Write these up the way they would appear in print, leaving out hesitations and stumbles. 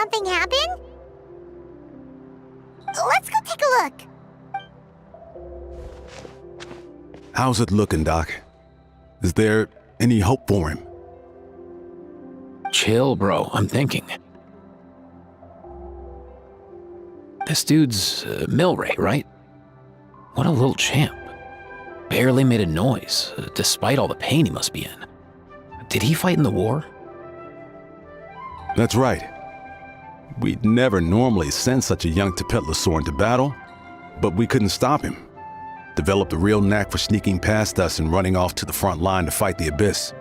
something happen? Let's go take a look. How's it looking, Doc? Is there any hope for him? Chill, bro. I'm thinking. This dude's Milray, right? What a little champ. Barely made a noise, despite all the pain he must be in. Did he fight in the war? That's right. We'd never normally send such a young Tipetlosaur into battle, but we couldn't stop him. Developed a real knack for sneaking past us and running off to the front line to fight the Abyss.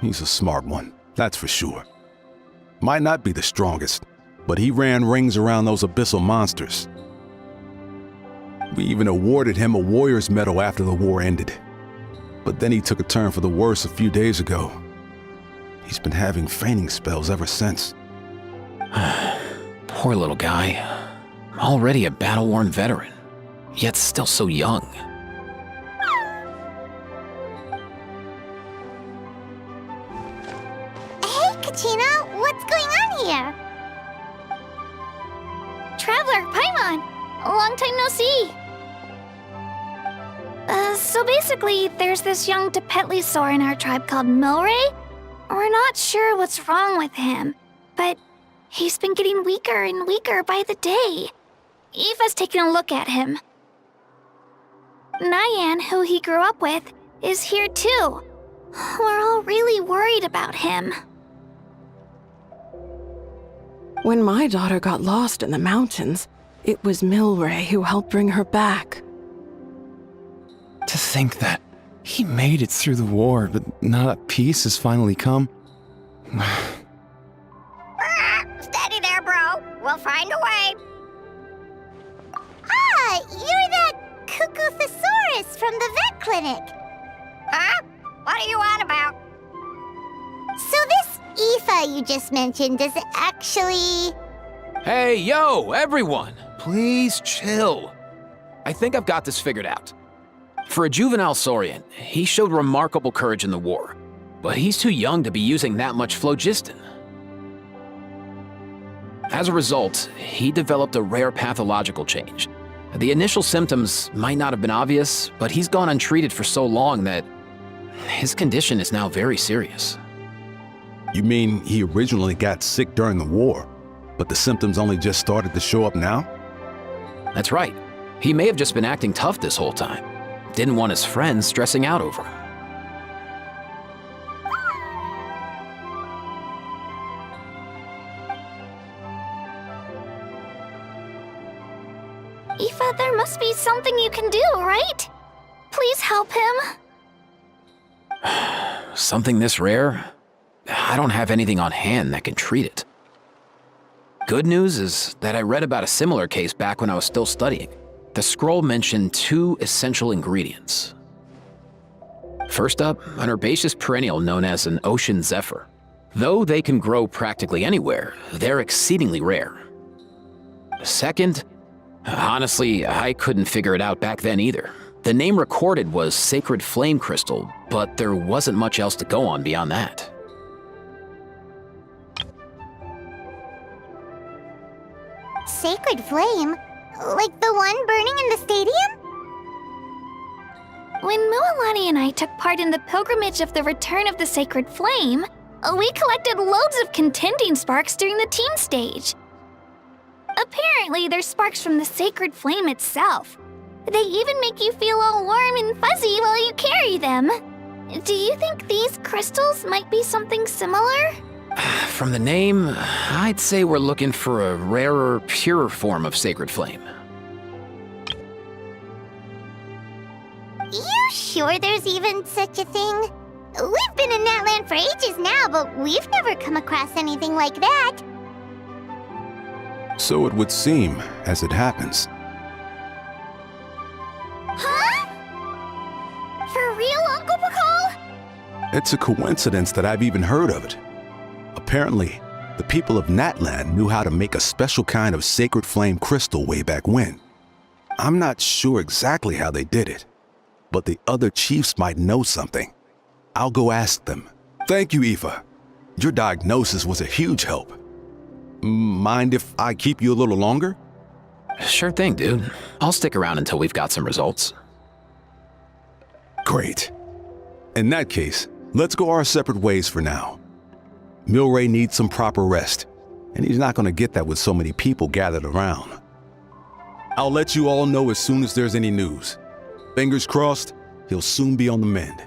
He's a smart one, that's for sure. Might not be the strongest, but he ran rings around those abyssal monsters. We even awarded him a warrior's medal after the war ended. But then he took a turn for the worse a few days ago. He's been having fainting spells ever since. Poor little guy. Already a battle-worn veteran, yet still so young. Hey, Kachina, what's going on here? Traveler, Paimon, long time no see. So basically, there's this young Tipetlosaur in our tribe called Milray. We're not sure what's wrong with him, but he's been getting weaker and weaker by the day. Aoife's taking a look at him. Nyan, who he grew up with, is here too. We're all really worried about him. When my daughter got lost in the mountains, it was Milray who helped bring her back. To think that he made it through the war, but now that peace has finally come. Steady there, bro. We'll find a way. Ah, you're that cuckoo thesaurus from the vet clinic. Huh? What are you on about? So this Aoife you just mentioned is actually... Hey, yo, everyone! Please chill. I think I've got this figured out. For a juvenile saurian, he showed remarkable courage in the war, but he's too young to be using that much phlogiston. As a result, he developed a rare pathological change. The initial symptoms might not have been obvious, but he's gone untreated for so long that his condition is now very serious. You mean he originally got sick during the war, but the symptoms only just started to show up now? That's right. He may have just been acting tough this whole time. Didn't want his friends stressing out over him. Aoife, there must be something you can do, right? Please help him. Something this rare? I don't have anything on hand that can treat it. Good news is that I read about a similar case back when I was still studying. The scroll mentioned 2 essential ingredients. First up, an herbaceous perennial known as an ocean zephyr. Though they can grow practically anywhere, they're exceedingly rare. Second, honestly, I couldn't figure it out back then either. The name recorded was Sacred Flame Crystal, but there wasn't much else to go on beyond that. Sacred flame? Like the one burning in the stadium? When Mualani and I took part in the pilgrimage of the return of the sacred flame, we collected loads of contending sparks during the team stage. Apparently, they're sparks from the sacred flame itself. They even make you feel all warm and fuzzy while you carry them. Do you think these crystals might be something similar? From the name, I'd say we're looking for a rarer, purer form of sacred flame. You sure there's even such a thing? We've been in Natlan for ages now, but we've never come across anything like that. So it would seem, as it happens. Huh? For real, Uncle Bacall? It's a coincidence that I've even heard of it. Apparently, the people of Natlan knew how to make a special kind of sacred flame crystal way back when. I'm not sure exactly how they did it, but the other chiefs might know something. I'll go ask them. Thank you, Aoife. Your diagnosis was a huge help. Mind if I keep you a little longer? Sure thing, dude. I'll stick around until we've got some results. Great. In that case, let's go our separate ways for now. Milray needs some proper rest, and he's not going to get that with so many people gathered around. I'll let you all know as soon as there's any news. Fingers crossed, he'll soon be on the mend.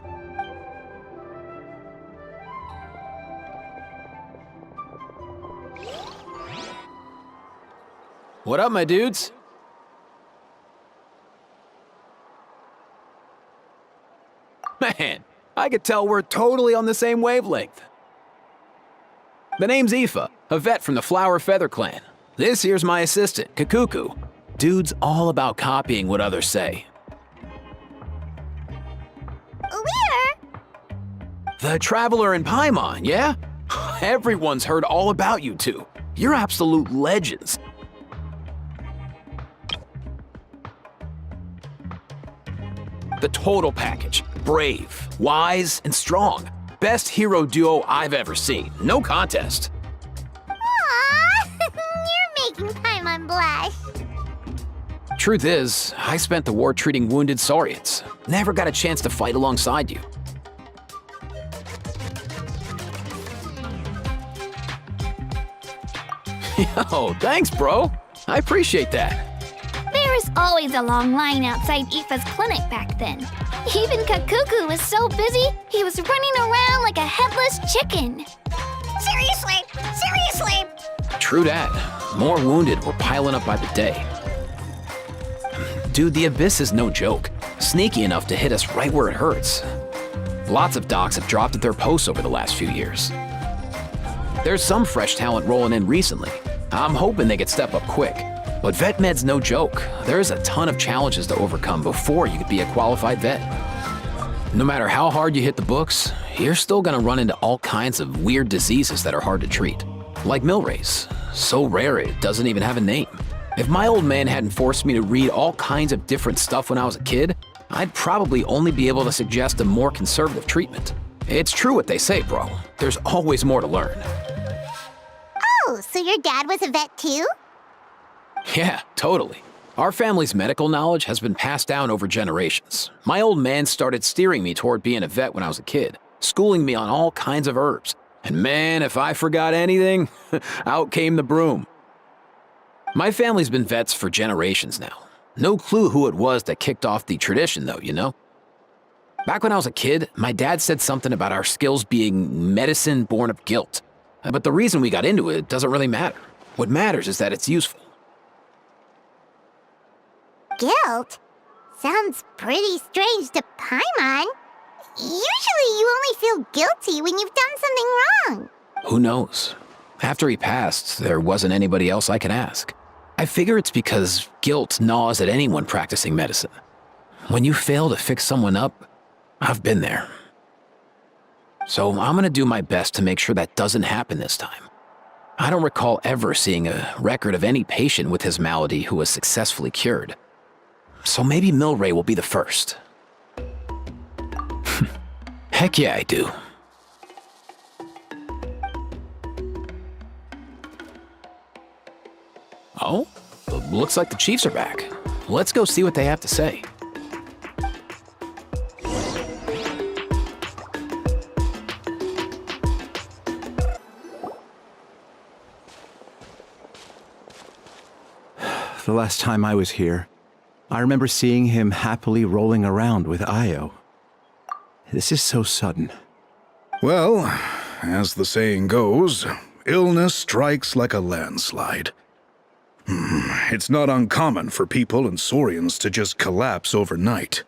What up, my dudes? Man, I could tell we're totally on the same wavelength. The name's Aoife, a vet from the Flower Feather clan. This here's my assistant, Kakuku. Dude's all about copying what others say. We're... The Traveler in Paimon, yeah? Everyone's heard all about you two. You're absolute legends. The total package. Brave, wise, and strong. Best hero duo I've ever seen. No contest. Aww, you're making Paimon blush. Truth is, I spent the war treating wounded Saurians. Never got a chance to fight alongside you. Yo, thanks, bro. I appreciate that. There was always a long line outside Aoife's clinic back then. Even Kakuku was so busy, he was running around like a headless chicken. Seriously! True that. More wounded were piling up by the day. Dude, the Abyss is no joke. Sneaky enough to hit us right where it hurts. Lots of docs have dropped at their posts over the last few years. There's some fresh talent rolling in recently. I'm hoping they could step up quick. But vet med's no joke. There's a ton of challenges to overcome before you could be a qualified vet. No matter how hard you hit the books, you're still gonna run into all kinds of weird diseases that are hard to treat. Like milray's. So rare it doesn't even have a name. If my old man hadn't forced me to read all kinds of different stuff when I was a kid, I'd probably only be able to suggest a more conservative treatment. It's true what they say, bro. There's always more to learn. Oh, so your dad was a vet too? Yeah, totally. Our family's medical knowledge has been passed down over generations. My old man started steering me toward being a vet when I was a kid, schooling me on all kinds of herbs. And man, if I forgot anything, out came the broom. My family's been vets for generations now. No clue who it was that kicked off the tradition though, you know? Back when I was a kid, my dad said something about our skills being medicine born of guilt. But the reason we got into it doesn't really matter. What matters is that it's useful. Guilt? Sounds pretty strange to Paimon. Usually you only feel guilty when you've done something wrong. Who knows? After he passed, there wasn't anybody else I could ask. I figure it's because guilt gnaws at anyone practicing medicine. When you fail to fix someone up, I've been there. So I'm gonna do my best to make sure that doesn't happen this time. I don't recall ever seeing a record of any patient with his malady who was successfully cured. So maybe Milray will be the first. Heck yeah, I do. Oh, looks like the Chiefs are back. Let's go see what they have to say. The last time I was here, I remember seeing him happily rolling around with Ajaw. This is so sudden. Well, as the saying goes, illness strikes like a landslide. It's not uncommon for people and Saurians to just collapse overnight.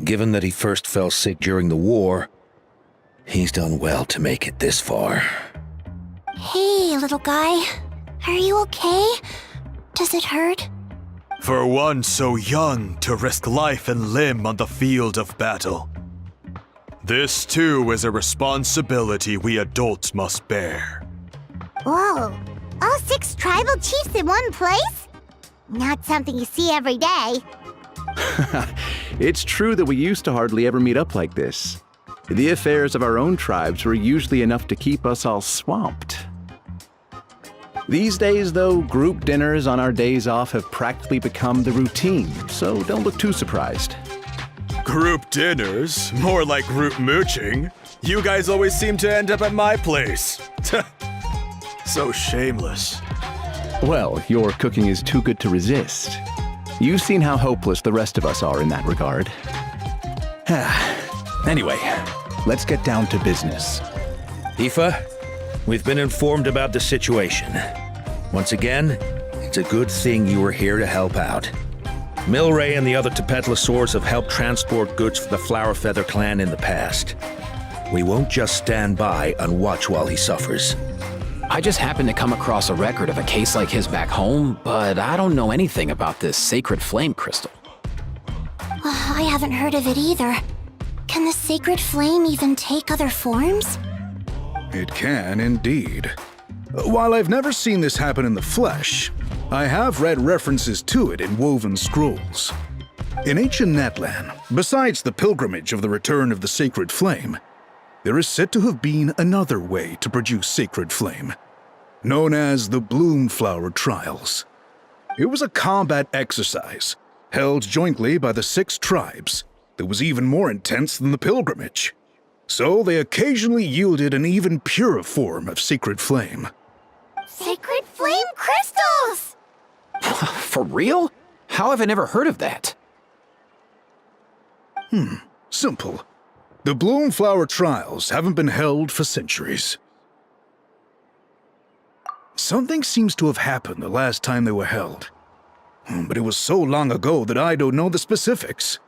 Given that he first fell sick during the war, he's done well to make it this far. Hey, little guy. Are you okay? Does it hurt? For one so young to risk life and limb on the field of battle. This too is a responsibility we adults must bear. Whoa, all 6 tribal chiefs in one place? Not something you see every day. It's true that we used to hardly ever meet up like this. The affairs of our own tribes were usually enough to keep us all swamped. These days, though, group dinners on our days off have practically become the routine, so don't look too surprised. Group dinners? More like group mooching. You guys always seem to end up at my place. So shameless. Well, your cooking is too good to resist. You've seen how hopeless the rest of us are in that regard. Anyway, let's get down to business. Aoife, we've been informed about the situation. Once again, it's a good thing you were here to help out. Milray and the other Tepetlosaurs have helped transport goods for the Flowerfeather clan in the past. We won't just stand by and watch while he suffers. I just happened to come across a record of a case like his back home, but I don't know anything about this sacred flame crystal. I haven't heard of it either. Can the sacred flame even take other forms? It can indeed. While I've never seen this happen in the flesh, I have read references to it in woven scrolls. In ancient Natlan, besides the pilgrimage of the return of the sacred flame, there is said to have been another way to produce sacred flame, known as the Bloomflower Trials. It was a combat exercise held jointly by the 6 tribes that was even more intense than the pilgrimage. So they occasionally yielded an even purer form of sacred flame. Sacred flame crystals! For real? How have I never heard of that? Simple. The Bloomflower Trials haven't been held for centuries. Something seems to have happened the last time they were held. But it was so long ago that I don't know the specifics.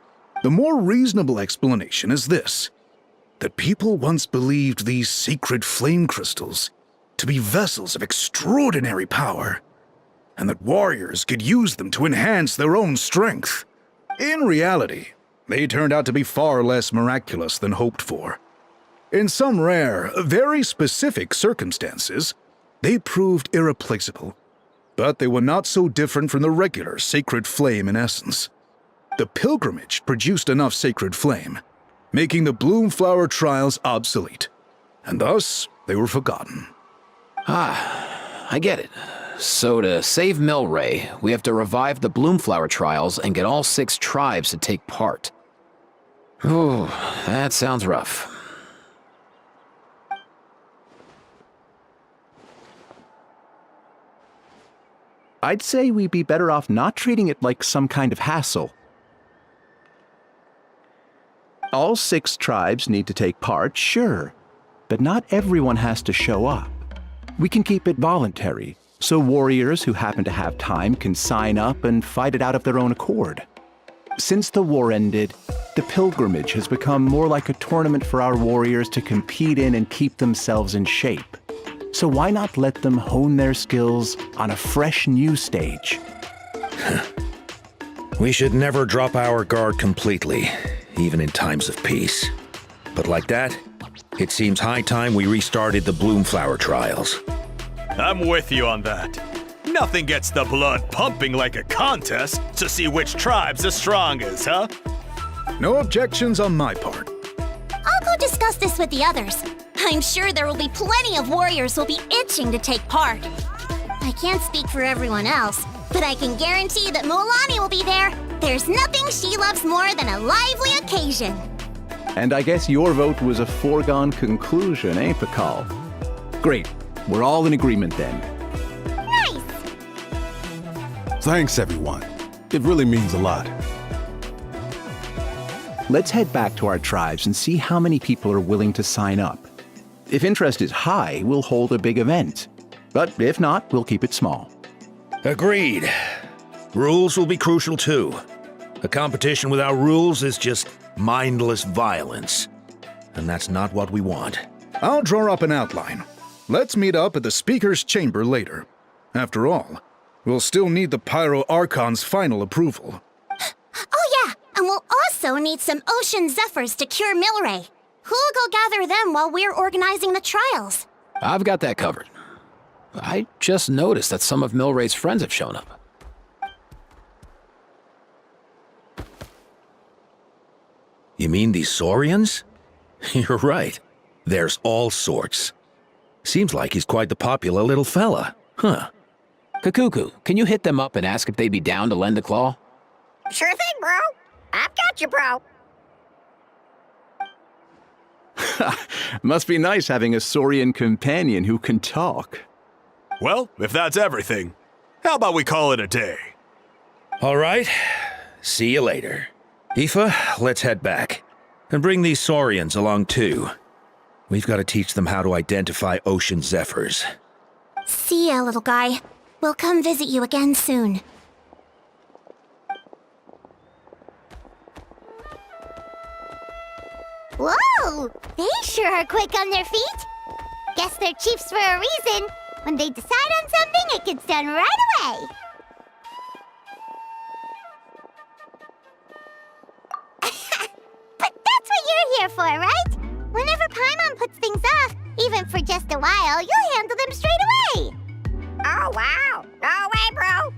The more reasonable explanation is this: that people once believed these sacred flame crystals to be vessels of extraordinary power, and that warriors could use them to enhance their own strength. In reality, they turned out to be far less miraculous than hoped for. In some rare, very specific circumstances, they proved irreplaceable, but they were not so different from the regular sacred flame in essence. The pilgrimage produced enough sacred flame, making the Bloomflower Trials obsolete, and thus they were forgotten. I get it. So to save Milray, we have to revive the Bloomflower Trials and get all 6 tribes to take part. Ooh, that sounds rough. I'd say we'd be better off not treating it like some kind of hassle. All 6 tribes need to take part, sure, but not everyone has to show up. We can keep it voluntary, so warriors who happen to have time can sign up and fight it out of their own accord. Since the war ended, the pilgrimage has become more like a tournament for our warriors to compete in and keep themselves in shape. So why not let them hone their skills on a fresh new stage? We should never drop our guard completely, even in times of peace. But like that, it seems high time we restarted the Bloomflower Trials. I'm with you on that. Nothing gets the blood pumping like a contest to see which tribe's the strongest, huh? No objections on my part. I'll go discuss this with the others. I'm sure there will be plenty of warriors who'll be itching to take part. I can't speak for everyone else, but I can guarantee that Mualani will be there. There's nothing she loves more than a lively occasion. And I guess your vote was a foregone conclusion, eh, Pakal? Great. We're all in agreement then. Nice! Thanks, everyone. It really means a lot. Let's head back to our tribes and see how many people are willing to sign up. If interest is high, we'll hold a big event. But if not, we'll keep it small. Agreed. Rules will be crucial too. A competition without rules is just mindless violence. And that's not what we want. I'll draw up an outline. Let's meet up at the Speaker's Chamber later. After all, we'll still need the Pyro Archon's final approval. Oh yeah, and we'll also need some Ocean Zephyrs to cure Milray. Who'll go gather them while we're organizing the trials? I've got that covered. I just noticed that some of Milray's friends have shown up. You mean these Saurians? You're right. There's all sorts. Seems like he's quite the popular little fella. Huh. Kakuku, can you hit them up and ask if they'd be down to lend a claw? Sure thing, bro. I've got you, bro. Must be nice having a Saurian companion who can talk. Well, if that's everything, how about we call it a day? All right. See you later. Aoife, let's head back. And bring these saurians along too. We've got to teach them how to identify ocean zephyrs. See ya, little guy. We'll come visit you again soon. Whoa! They sure are quick on their feet. Guess they're chiefs for a reason. When they decide on something, it gets done right away. But that's what you're here for, right? Whenever Paimon puts things off, even for just a while, you'll handle them straight away. Oh, wow. No way, bro.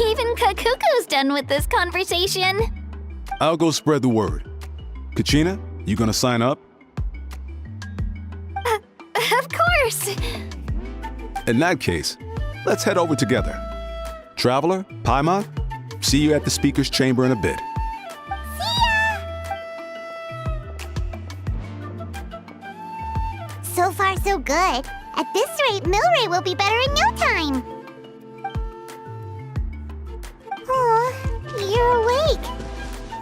Even Kakuku's done with this conversation. I'll go spread the word. Kachina, you gonna sign up? Of course. In that case, let's head over together. Traveler, Paimon, see you at the speaker's chamber in a bit. So far, so good. At this rate, Milray will be better in no time. Oh, you're awake.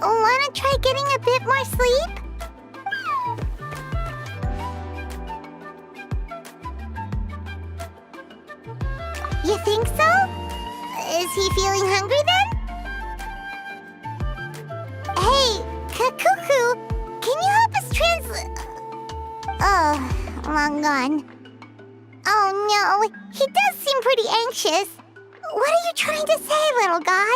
Wanna try getting a bit more sleep? You think so? Is he feeling hungry then? Hey, Kakuku, can you help us translate? Oh, long gone. Oh no, he does seem pretty anxious. What are you trying to say, little guy?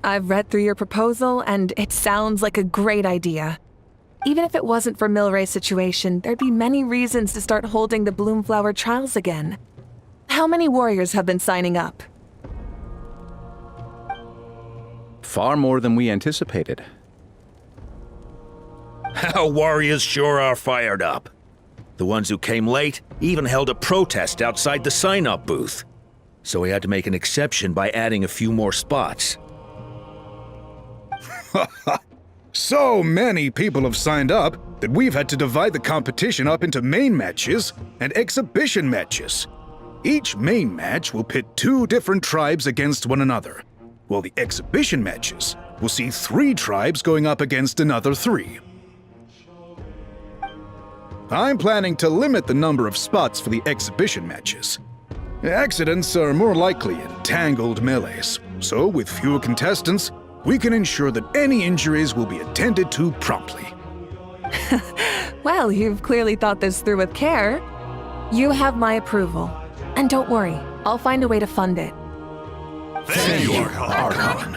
I've read through your proposal, and it sounds like a great idea. Even if it wasn't for Milray's situation, there'd be many reasons to start holding the Bloomflower trials again. How many warriors have been signing up? Far more than we anticipated. Our warriors sure are fired up. The ones who came late even held a protest outside the sign-up booth. So we had to make an exception by adding a few more spots. So many people have signed up that we've had to divide the competition up into main matches and exhibition matches. Each main match will pit 2 different tribes against one another, while the exhibition matches will see 3 tribes going up against another 3. I'm planning to limit the number of spots for the exhibition matches. Accidents are more likely in tangled melees, so with fewer contestants, we can ensure that any injuries will be attended to promptly. Well, you've clearly thought this through with care. You have my approval. And don't worry, I'll find a way to fund it. Thank you, Archon.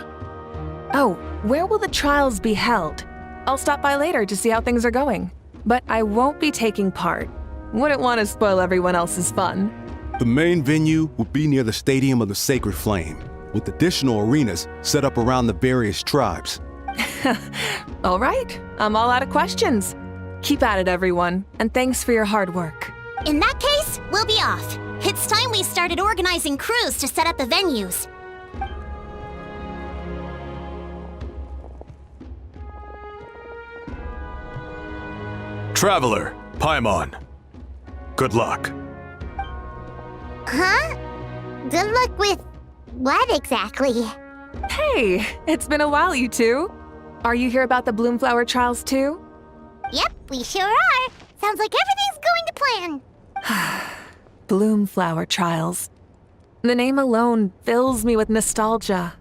Oh, where will the trials be held? I'll stop by later to see how things are going. But I won't be taking part. Wouldn't want to spoil everyone else's fun. The main venue will be near the Stadium of the Sacred Flame, with additional arenas set up around the various tribes. All right, I'm all out of questions. Keep at it, everyone, and thanks for your hard work. In that case, we'll be off. It's time we started organizing crews to set up the venues. Traveler, Paimon. Good luck. Huh? Good luck with what exactly? Hey, it's been a while, you two. Are you here about the Bloomflower trials too? Yep, we sure are. Sounds like everything's going to plan. Bloomflower trials. The name alone fills me with nostalgia.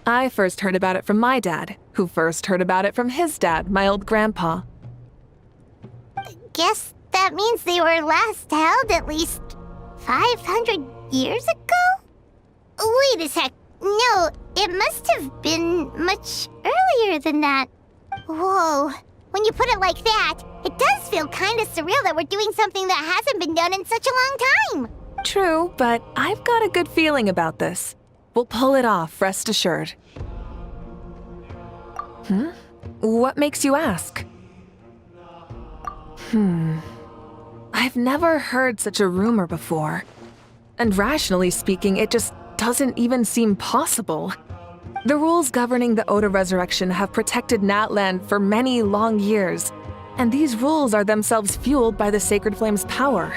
I first heard about it from my dad, who first heard about it from his dad, my old grandpa. Guess that means they were last held at least 500 years ago? Wait a sec. No, it must have been much earlier than that. Whoa. When you put it like that, it does feel kind of surreal that we're doing something that hasn't been done in such a long time. True, but I've got a good feeling about this. We'll pull it off, rest assured. What makes you ask? I've never heard such a rumor before. And rationally speaking, it just doesn't even seem possible. The rules governing the Oda resurrection have protected Natlan for many long years, and these rules are themselves fueled by the Sacred Flame's power.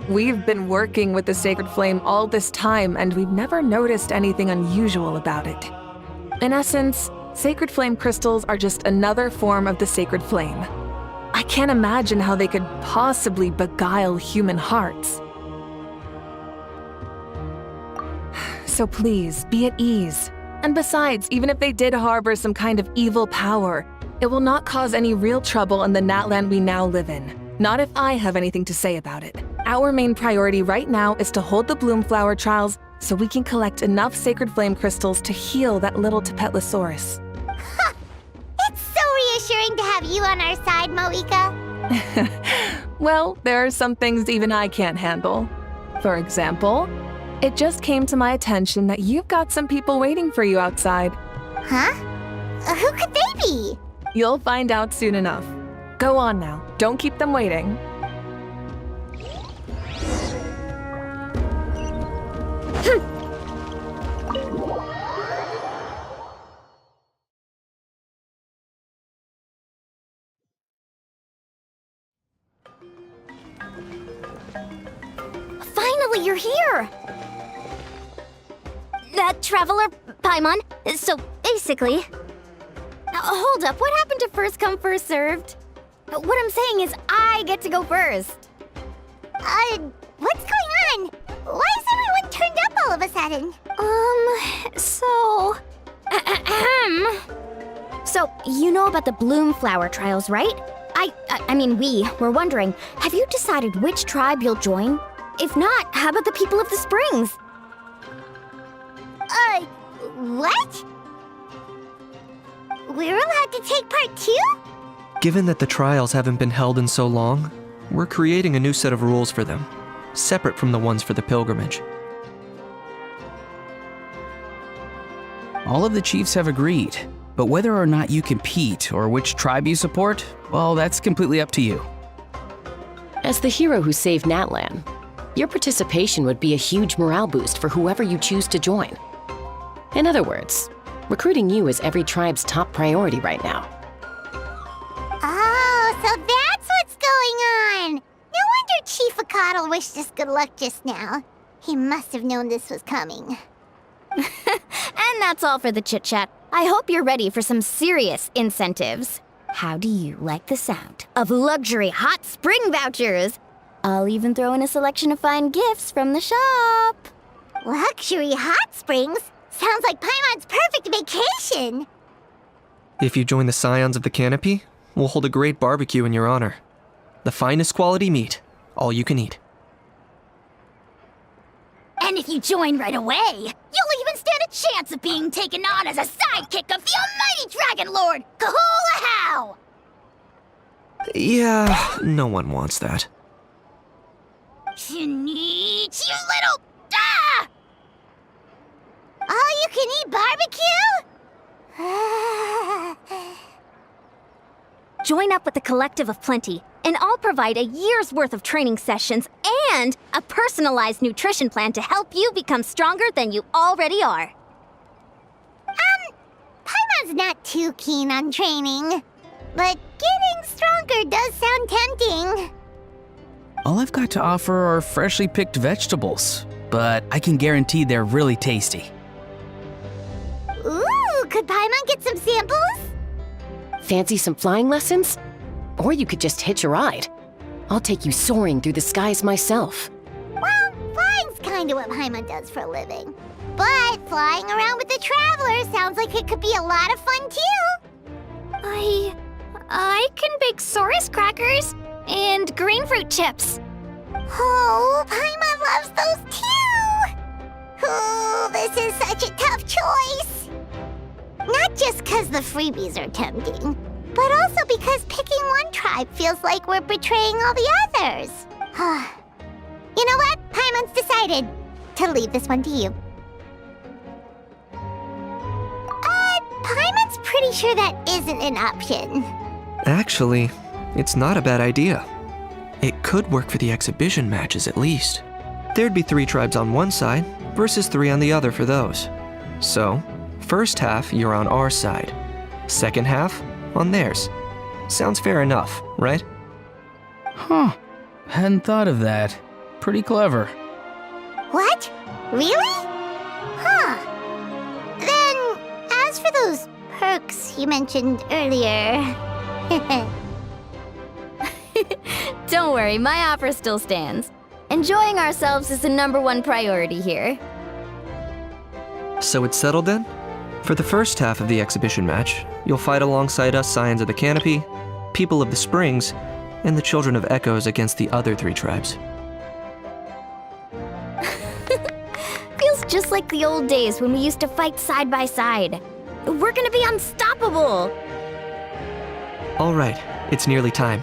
We've been working with the Sacred Flame all this time, and we've never noticed anything unusual about it. In essence, Sacred Flame crystals are just another form of the Sacred Flame. I can't imagine how they could possibly beguile human hearts. So please, be at ease. And besides, even if they did harbor some kind of evil power, it will not cause any real trouble in the Natlan we now live in. Not if I have anything to say about it. Our main priority right now is to hold the Bloomflower trials so we can collect enough Sacred Flame crystals to heal that little Tapetlosaurus. It's so reassuring to have you on our side, mavuika. Well, there are some things even I can't handle. For example, it just came to my attention that you've got some people waiting for you outside. Huh? Who could they be? You'll find out soon enough. Go on now, don't keep them waiting. Finally, you're here! Traveler, Paimon. So, basically... hold up, what happened to first come, first served? What I'm saying is I get to go first. What's going on? Why is everyone turned up all of a sudden? So, you know about the Bloomflower trials, right? I mean, we were wondering, have you decided which tribe you'll join? If not, how about the people of the Springs? What? we're allowed to take part too? Given that the trials haven't been held in so long, we're creating a new set of rules for them, separate from the ones for the pilgrimage. All of the chiefs have agreed, but whether or not you compete or which tribe you support, well, that's completely up to you. As the hero who saved Natlan, your participation would be a huge morale boost for whoever you choose to join. In other words, recruiting you is every tribe's top priority right now. Oh, so that's what's going on! No wonder Chief Akatl wished us good luck just now. He must have known this was coming. And that's all for the chit-chat. I hope you're ready for some serious incentives. How do you like the sound of luxury hot spring vouchers? I'll even throw in a selection of fine gifts from the shop. Luxury hot springs? Sounds like Paimon's perfect vacation! If you join the Scions of the Canopy, we'll hold a great barbecue in your honor. The finest quality meat, all you can eat. And if you join right away, you'll even stand a chance of being taken on as a sidekick of the almighty Dragon Lord, Kahula-How! Yeah, no one wants that. Kinich, you little... Ah! All you can eat barbecue? Join up with the Collective of Plenty, and I'll provide a year's worth of training sessions and a personalized nutrition plan to help you become stronger than you already are. Paimon's not too keen on training, but getting stronger does sound tempting. All I've got to offer are freshly picked vegetables, but I can guarantee they're really tasty. Ooh, could Paimon get some samples? Fancy some flying lessons? Or you could just hitch a ride. I'll take you soaring through the skies myself. Well, flying's kinda what Paimon does for a living. But flying around with the Traveler sounds like it could be a lot of fun too. I can bake Saurus crackers and green fruit chips. Oh, Paimon loves those too! Ooh, this is such a tough choice. Not just because the freebies are tempting, but also because picking one tribe feels like we're betraying all the others. You know what? Paimon's decided to leave this one to you. Paimon's pretty sure that isn't an option. Actually, it's not a bad idea. It could work for the exhibition matches at least. There'd be 3 tribes on one side versus 3 on the other for those. So, first half, you're on our side. Second half, on theirs. Sounds fair enough, right? Huh. Hadn't thought of that. Pretty clever. What? Really? Huh. Then, as for those perks you mentioned earlier... Don't worry, my offer still stands. Enjoying ourselves is the #1 priority here. So it's settled then? For the first half of the exhibition match, you'll fight alongside us Scions of the Canopy, People of the Springs, and the Children of Echoes against the other 3 tribes. Feels just like the old days when we used to fight side by side. We're gonna be unstoppable! All right, it's nearly time.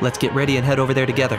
Let's get ready and head over there together.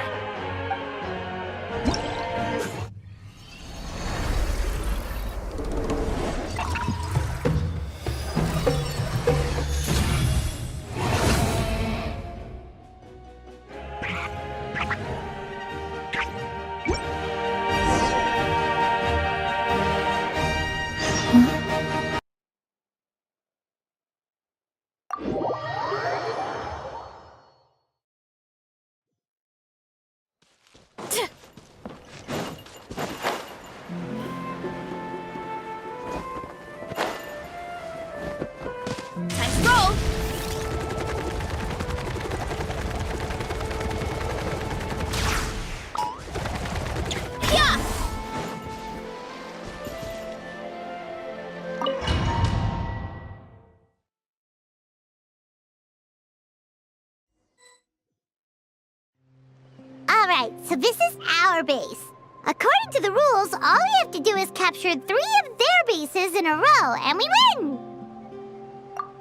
Alright, so this is our base. According to the rules, all we have to do is capture 3 of their bases in a row, and we win!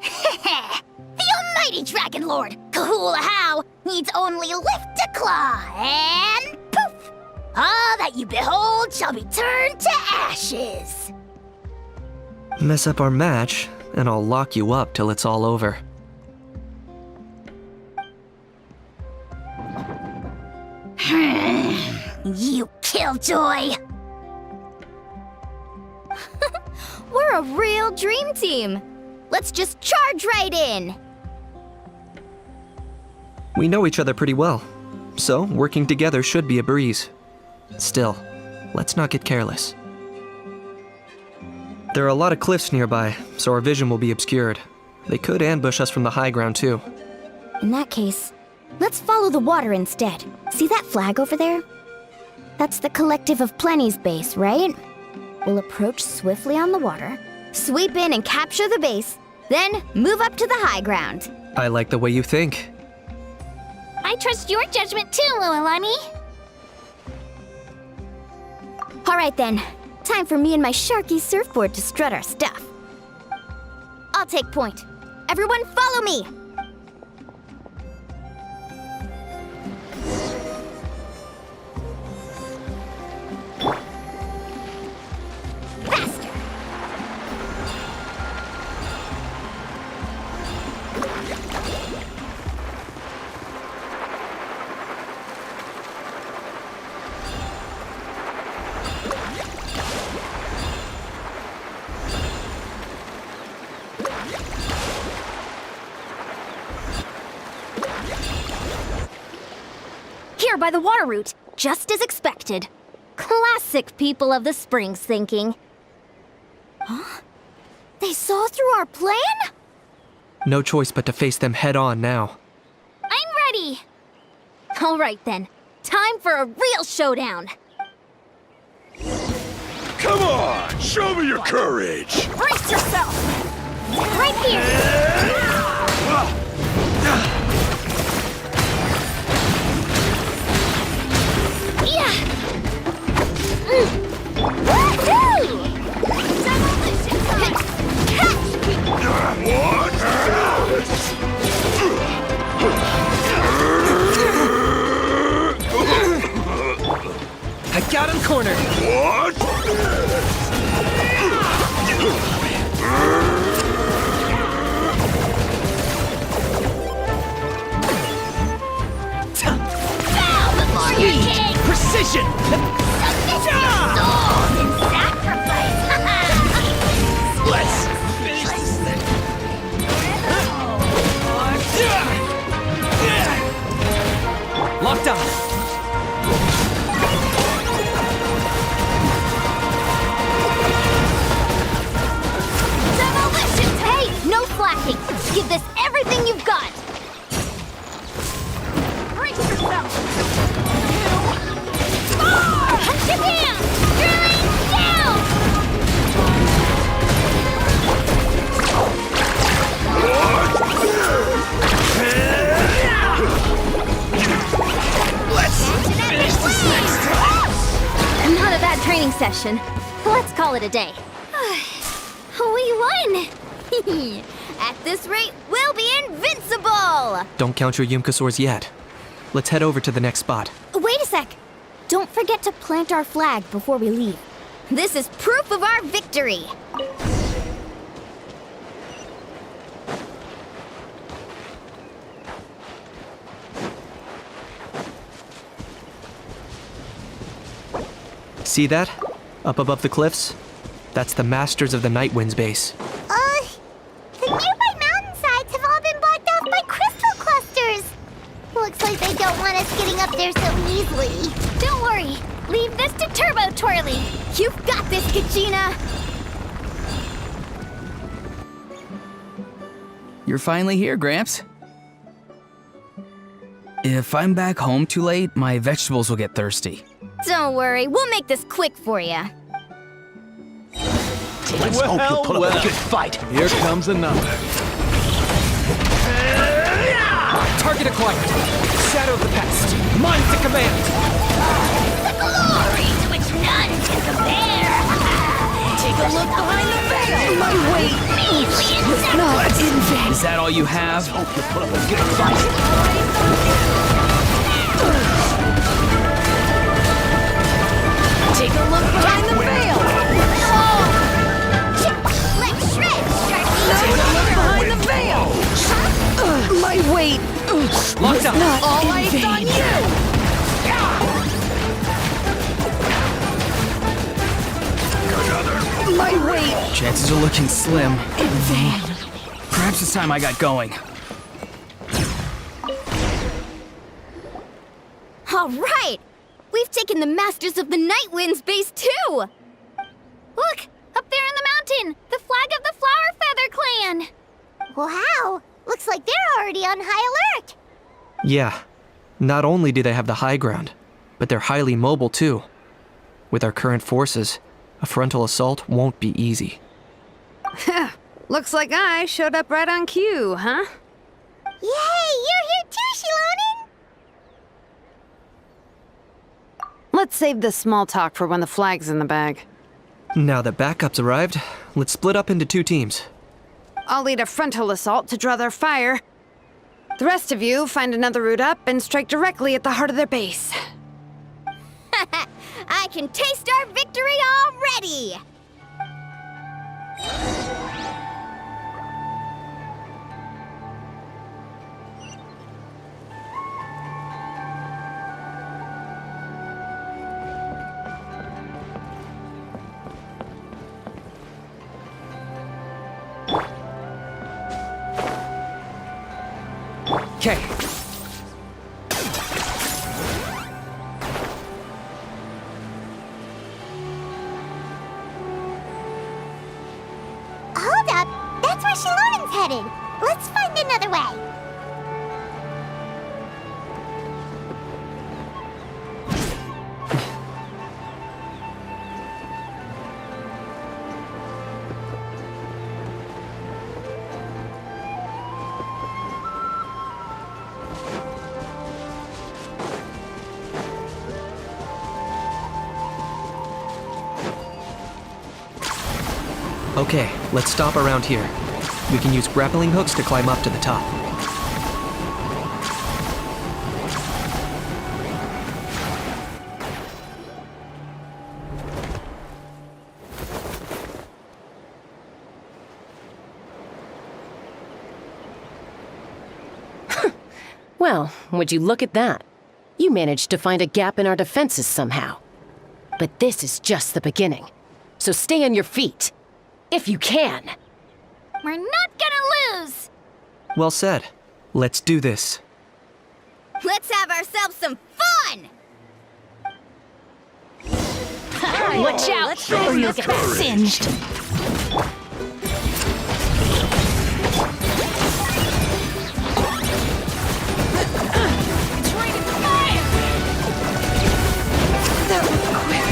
The almighty Dragon Lord, Kahula needs only lift a claw, and poof! All that you behold shall be turned to ashes. Mess up our match, and I'll lock you up till it's all over. You killjoy! We're a real dream team. Let's just charge right in. We know each other pretty well, so working together should be a breeze. Still, let's not get careless. There are a lot of cliffs nearby, so our vision will be obscured. They could ambush us from the high ground too. In that case, let's follow the water instead. See that flag over there? That's the Collective of Plenty's base, right? We'll approach swiftly on the water, sweep in and capture the base, then move up to the high ground. I like the way you think. I trust your judgment too, Mualani. All right then, time for me and my Sharky surfboard to strut our stuff. I'll take point. Everyone follow me! Here by the water route, just as expected. Classic people of the Springs thinking. Huh? They saw through our plan? No choice but to face them head on now. I'm ready! All right then, time for a real showdown. Come on, show me your courage. Brace yourself! Right here! Woohoo! Demolition time! I got him cornered! Bow before your king! Precision! Souls in sacrifice! Let's finish this thing! Locked on! Demolition! Hey, no slacking! Give this everything you've got! Brace yourself! Hunt it down! Drilling down! Let's finish this next time! Not a bad training session. Let's call it a day. We won! At this rate, we'll be invincible! Don't count your Yumkasaurs yet. Let's head over to the next spot. Wait a sec! Don't forget to plant our flag before we leave. This is proof of our victory! See that? Up above the cliffs? That's the Masters of the Night Wind's base. The nearby mountainsides have all been blocked off by crystal clusters! Looks like they don't want us getting up there so easily. Don't worry. Leave this to Turbo Twirly. You've got this, Kachina! You're finally here, Gramps. If I'm back home too late, my vegetables will get thirsty. Don't worry, we'll make this quick for you. Let's hope you'll put up a good fight. Here comes another. Target acquired. Shadow the pest. Mine to command. The glory to which none can compare. Take a look behind the veil! My weight was not in vain. Is that all you have? Take a look behind the veil! Let's shred! Take a look behind the veil! My weight Locked up. not all eyes on you! My weight Chances are looking slim. in vain. Perhaps it's time I got going. All right! We've taken the Masters of the Night Wind's base too! Look! Up there in the mountain! The flag of the Flower Feather Clan! Wow, looks like they're already on high alert. Yeah, not only do they have the high ground, but they're highly mobile too. With our current forces, a frontal assault won't be easy. Looks like I showed up right on cue, huh? Yay, you're here too, xilonen. Let's save this small talk for when the flag's in the bag. Now that backup's arrived, let's split up into 2 teams. I'll lead a frontal assault to draw their fire. The rest of you find another route up and strike directly at the heart of their base. I can taste our victory already! Okay. Hold up, that's where Xilonen's headed. Let's find another way. Okay, let's stop around here. We can use grappling hooks to climb up to the top. Well, would you look at that? You managed to find a gap in our defenses somehow. But this is just the beginning. So stay on your feet. If you can. We're not gonna lose! Well said. Let's do this. Let's have ourselves some fun! Watch out, or you'll get singed. It's raining fire! That was quick.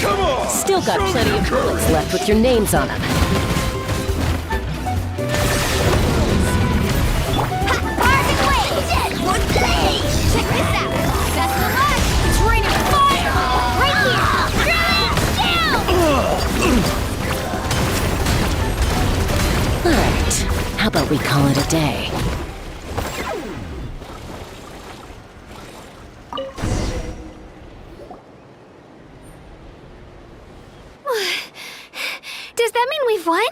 Come on! Still got plenty of bullets left with your names on them. Check this out! That's the luck! It's raining fire! Right here! Down! Alright, how about we call it a day? Does that mean we've won?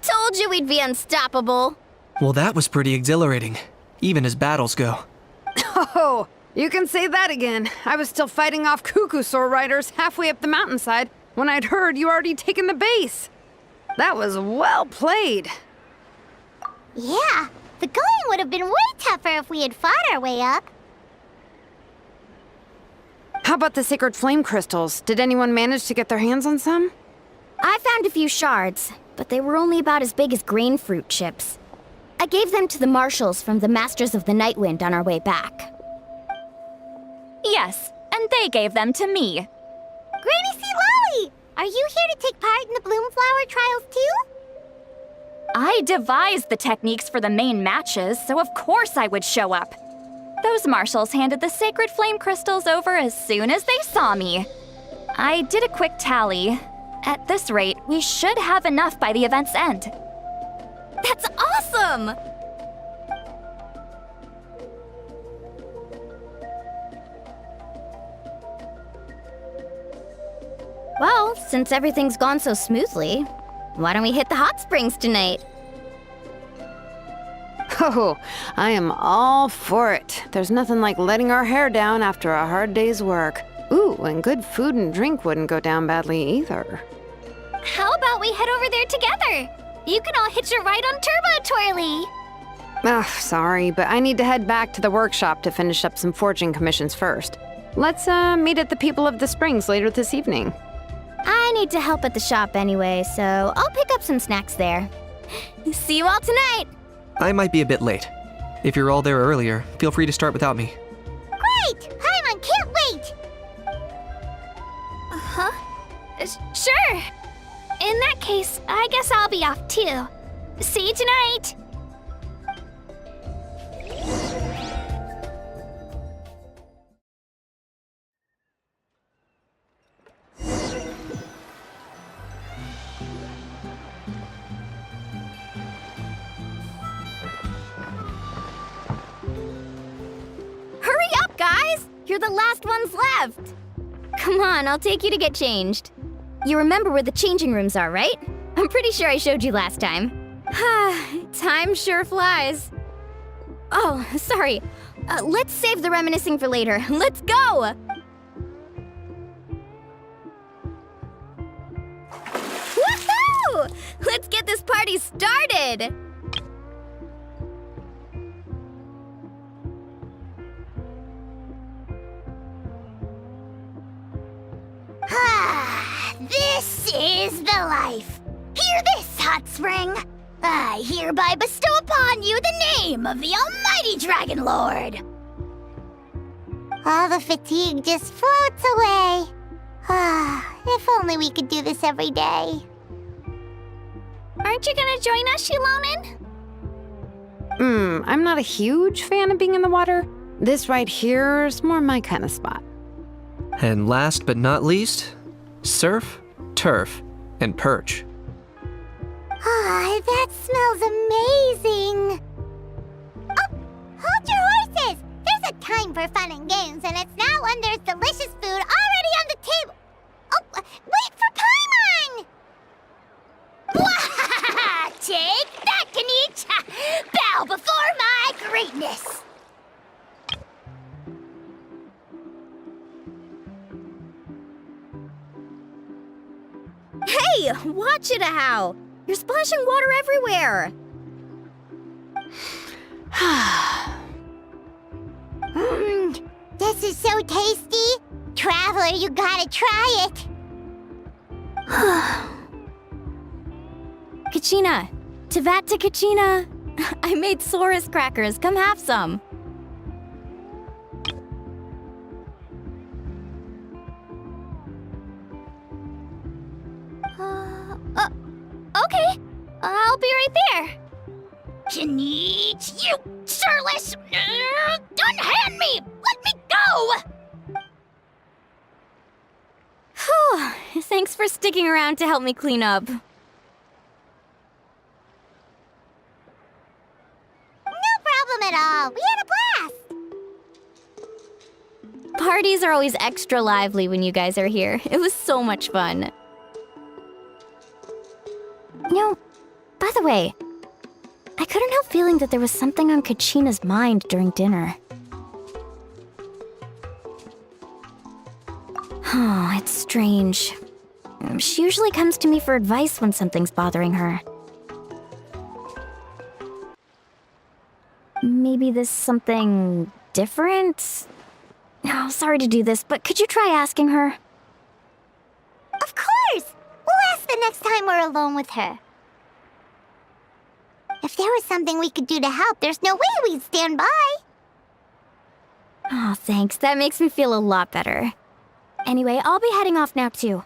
Told you we'd be unstoppable. Well, that was pretty exhilarating, even as battles go. Oh, you can say that again. I was still fighting off Cuckoosaur riders halfway up the mountainside when I'd heard you already taken the base. That was well played. Yeah, the going would have been way tougher if we had fought our way up. How about the sacred flame crystals? Did anyone manage to get their hands on some? I found a few shards, but they were only about as big as grain fruit chips. I gave them to the marshals from the Masters of the Night Wind on our way back. Yes, and they gave them to me. Granny citlali, are you here to take part in the Bloomflower trials too? I devised the techniques for the main matches, so of course I would show up. Those marshals handed the sacred flame crystals over as soon as they saw me. I did a quick tally. At this rate, we should have enough by the event's end. That's awesome! Well, since everything's gone so smoothly, why don't we hit the hot springs tonight? Oh, I am all for it. There's nothing like letting our hair down after a hard day's work. Ooh, and good food and drink wouldn't go down badly either. How about we head over there together? You can all hitch a ride on Turbo Twirly. Ugh, sorry, but I need to head back to the workshop to finish up some forging commissions first. Let's meet at the People of the Springs later this evening. I need to help at the shop anyway, so I'll pick up some snacks there. See you all tonight! I might be a bit late. If you're all there earlier, feel free to start without me. Great! Paimon can't wait! Sure. In that case, I guess I'll be off too. See you tonight. Hurry up, guys! You're the last ones left! Come on, I'll take you to get changed. You remember where the changing rooms are, right? I'm pretty sure I showed you last time. Time sure flies. Oh, sorry. Let's save the reminiscing for later. Let's go! Woohoo! Let's get this party started! This is the life. Hear this, hot spring. I hereby bestow upon you the name of the almighty Dragon Lord. All the fatigue just floats away. If only we could do this every day. Aren't you gonna join us, xilonen? I'm not a huge fan of being in the water. This right here's more my kind of spot. And last but not least, surf, turf, and perch. That smells amazing. Oh, hold your horses. There's a time for fun and games, and it's now when there's delicious food already on the table. Oh, wait for Paimon! Take that, kinich! Bow before my greatness! Hey, watch it, Ajaw! You're splashing water everywhere! This is so tasty! Traveler, you gotta try it! Kachina! Tavat to Kachina! I made Saurus crackers, come have some! Okay. I'll be right there. Kinich, you shirtless! Unhand me! Let me go! Whew, thanks for sticking around to help me clean up. No problem at all. We had a blast! Parties are always extra lively when you guys are here. It was so much fun. You know, by the way, I couldn't help feeling that there was something on Kachina's mind during dinner. Oh, it's strange. She usually comes to me for advice when something's bothering her. Maybe this something different? Oh, sorry to do this, but could you try asking her? Of course! We'll ask the next time we're alone with her. If there was something we could do to help, there's no way we'd stand by. Oh, thanks. That makes me feel a lot better. Anyway, I'll be heading off now, too.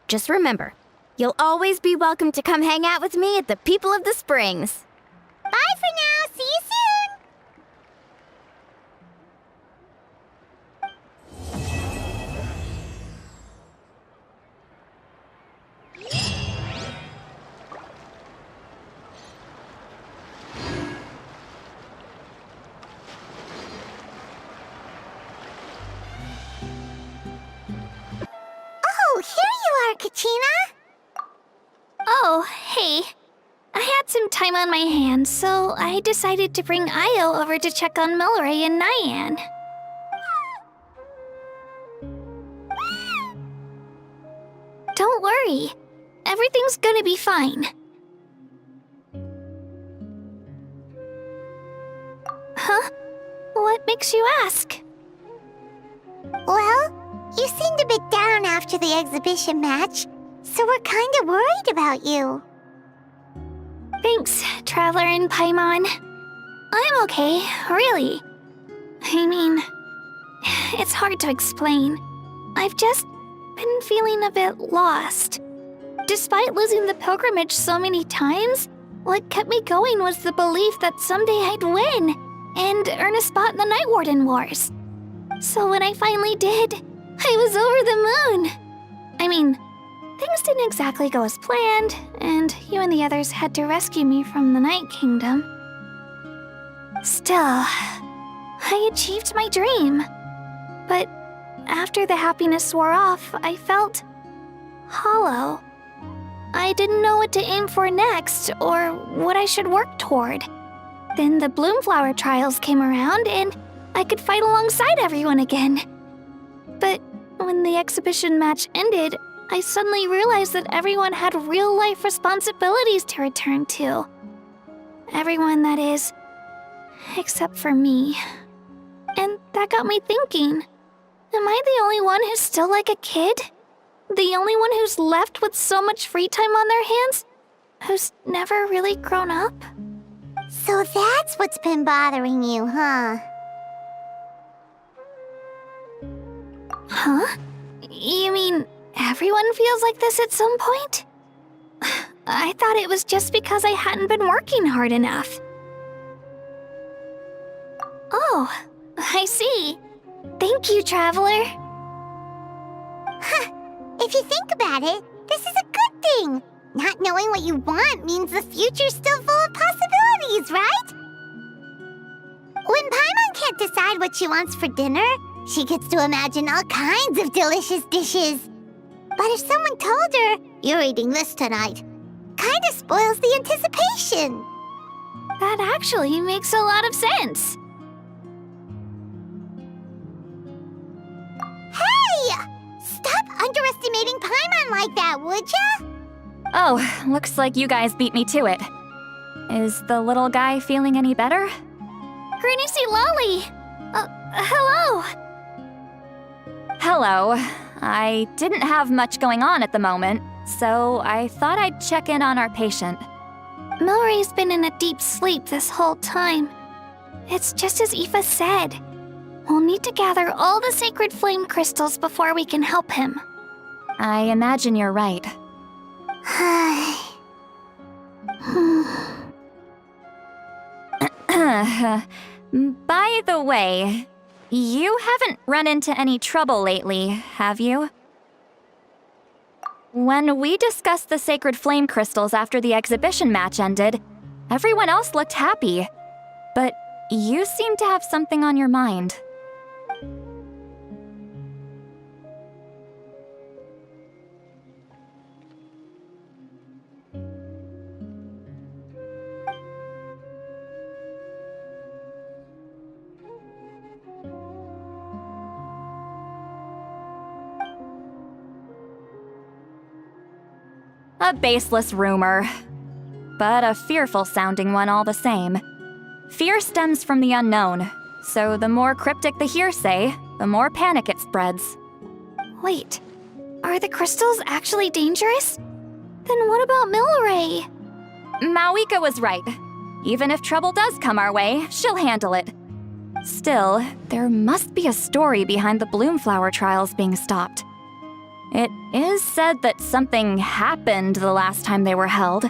Just remember, you'll always be welcome to come hang out with me at the People of the Springs. Bye for now. See you soon. there, Kachina? Oh, hey. I had some time on my hands, so I decided to bring Ajaw over to check on Milray and Nyan. Don't worry. Everything's gonna be fine. Huh? What makes you ask? Well, you seemed a bit down after the exhibition match, so we're kinda worried about you. Thanks, Traveler and Paimon. I'm okay, really. I mean, it's hard to explain. I've just been feeling a bit lost. Despite losing the pilgrimage so many times, what kept me going was the belief that someday I'd win and earn a spot in the Night Warden Wars. So when I finally did, I was over the moon. I mean, things didn't exactly go as planned, and you and the others had to rescue me from the Night Kingdom. Still, I achieved my dream. But after the happiness wore off, I felt hollow. I didn't know what to aim for next, or what I should work toward. Then the Bloomflower trials came around, and I could fight alongside everyone again. But when the exhibition match ended, I suddenly realized that everyone had real-life responsibilities to return to. Everyone, that is, except for me. And that got me thinking, am I the only one who's still like a kid? The only one who's left with so much free time on their hands? Who's never really grown up? So that's what's been bothering you, huh? Huh? You mean everyone feels like this at some point? I thought it was just because I hadn't been working hard enough. Oh, I see. Thank you, Traveler. Huh. If you think about it, this is a good thing. Not knowing what you want means the future's still full of possibilities, right? When Paimon can't decide what she wants for dinner, she gets to imagine all kinds of delicious dishes. But if someone told her, "You're eating this tonight," kinda spoils the anticipation. That actually makes a lot of sense. Hey! Stop underestimating Paimon like that, would ya? Oh, looks like you guys beat me to it. Is the little guy feeling any better? Granny Citlali! Hello! Hello. I didn't have much going on at the moment, so I thought I'd check in on our patient. Milray's been in a deep sleep this whole time. It's just as Aoife said. We'll need to gather all the sacred flame crystals before we can help him. I imagine you're right. By the way, you haven't run into any trouble lately, have you? When we discussed the sacred flame crystals after the exhibition match ended, everyone else looked happy. But you seem to have something on your mind. A baseless rumor, but a fearful-sounding one all the same. Fear stems from the unknown, so the more cryptic the hearsay, the more panic it spreads. Wait, are the crystals actually dangerous? Then what about Milray? Mavuika was right. Even if trouble does come our way, she'll handle it. Still, there must be a story behind the Bloomflower trials being stopped. It is said that something happened the last time they were held.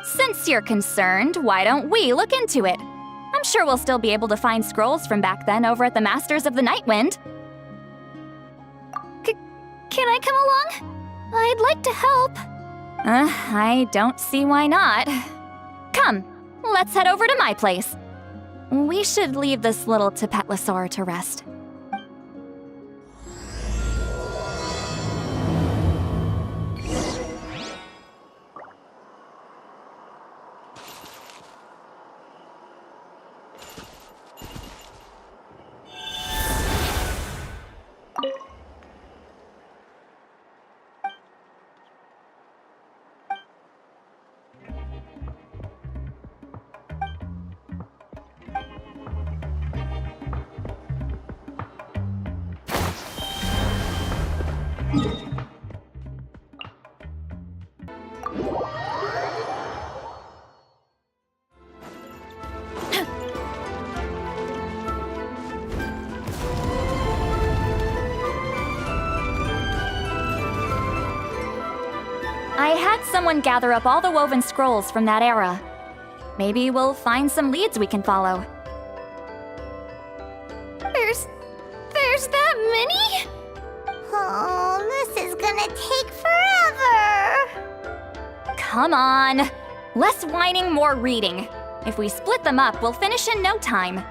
Since you're concerned, why don't we look into it? I'm sure we'll still be able to find scrolls from back then over at the Masters of the Nightwind. Can I come along? I'd like to help. I don't see why not. Come, let's head over to my place. We should leave this little Tapetlosaur to rest. I had someone gather up all the woven scrolls from that era. Maybe we'll find some leads we can follow. There's that many? Oh, this is gonna take forever. Come on! Less whining, more reading. If we split them up, we'll finish in no time.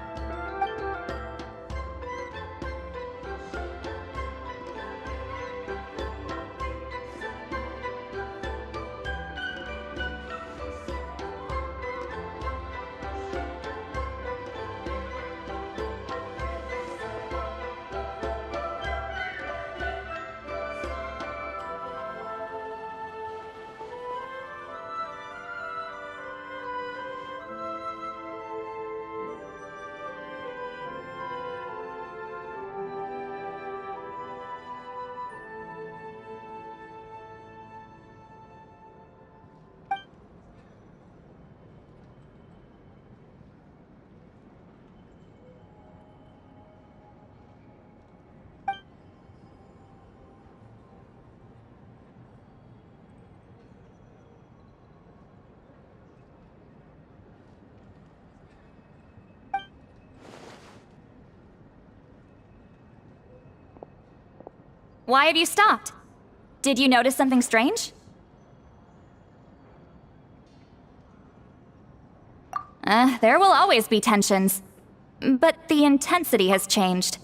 Why have you stopped? Did you notice something strange? There will always be tensions. But the intensity has changed.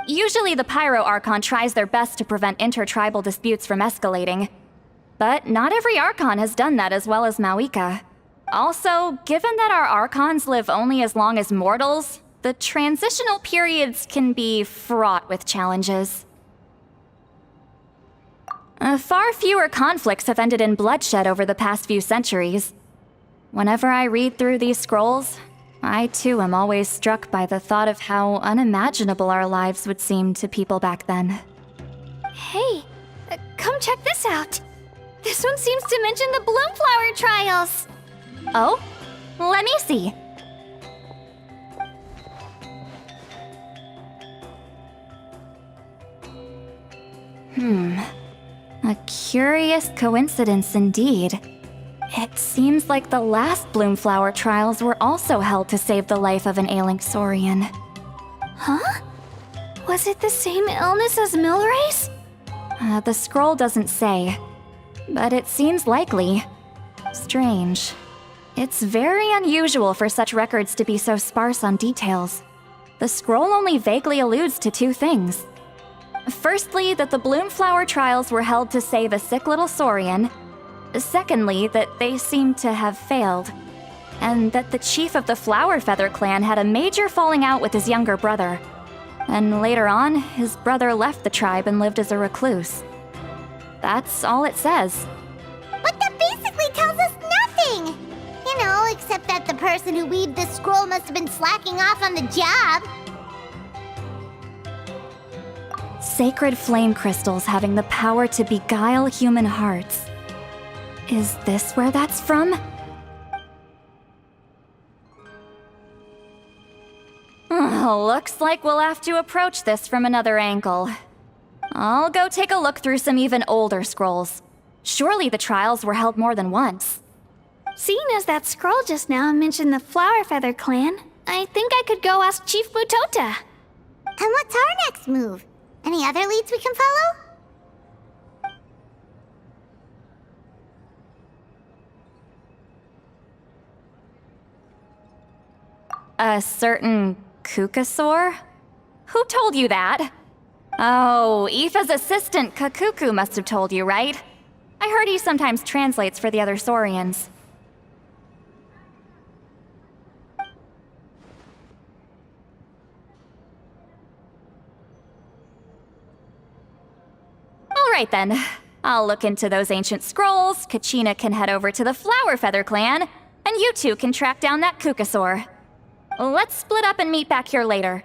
Usually the Pyro Archon tries their best to prevent intertribal disputes from escalating. But not every Archon has done that as well as Mavuika. Also, given that our Archons live only as long as mortals, the transitional periods can be fraught with challenges. Far fewer conflicts have ended in bloodshed over the past few centuries. Whenever I read through these scrolls, I too am always struck by the thought of how unimaginable our lives would seem to people back then. Hey, come check this out. This one seems to mention the Bloomflower trials. Oh? Let me see. A curious coincidence indeed. It seems like the last Bloomflower trials were also held to save the life of an ailing Saurian. Huh? Was it the same illness as Milray's? The scroll doesn't say, but it seems likely. Strange. It's very unusual for such records to be so sparse on details. The scroll only vaguely alludes to two things. Firstly, that the Bloomflower trials were held to save a sick little Saurian. Secondly, that they seemed to have failed. And that the chief of the Flower Feather clan had a major falling out with his younger brother. And later on, his brother left the tribe and lived as a recluse. That's all it says. But that basically tells us nothing! You know, except that the person who weaved this scroll must have been slacking off on the job. Sacred flame crystals having the power to beguile human hearts. Is this where that's from? Looks like we'll have to approach this from another angle. I'll go take a look through some even older scrolls. Surely the trials were held more than once. Seeing as that scroll just now mentioned the Flower Feather clan, I think I could go ask Chief Mutota. And what's our next move? Any other leads we can follow? A certain Kukasaur? Who told you that? Oh, Aoife's assistant, Kakuku, must have told you, right? I heard he sometimes translates for the other Saurians. Alright then. I'll look into those ancient scrolls, Kachina can head over to the Flower Feather clan, and you two can track down that Kukasaur. Let's split up and meet back here later.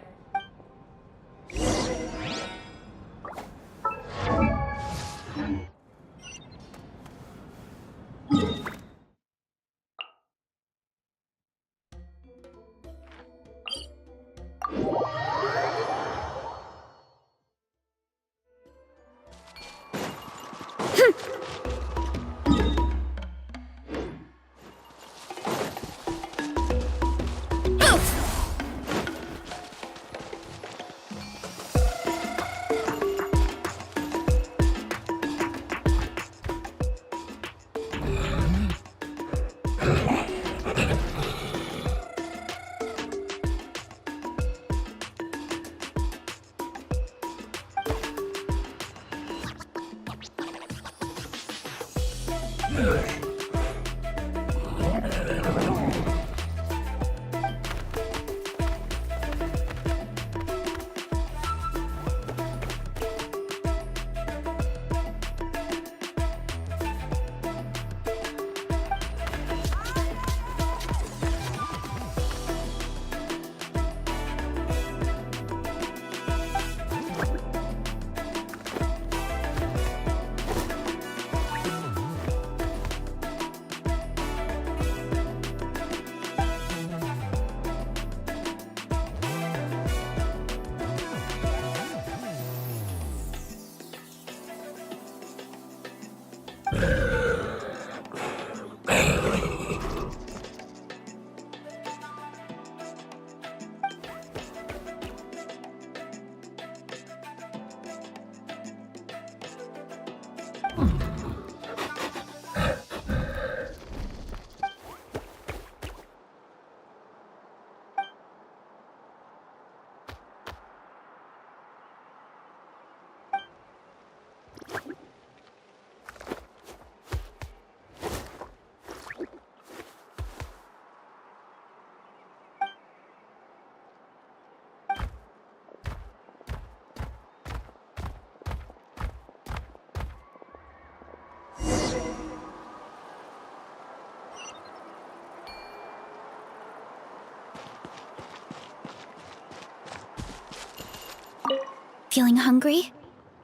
Feeling hungry?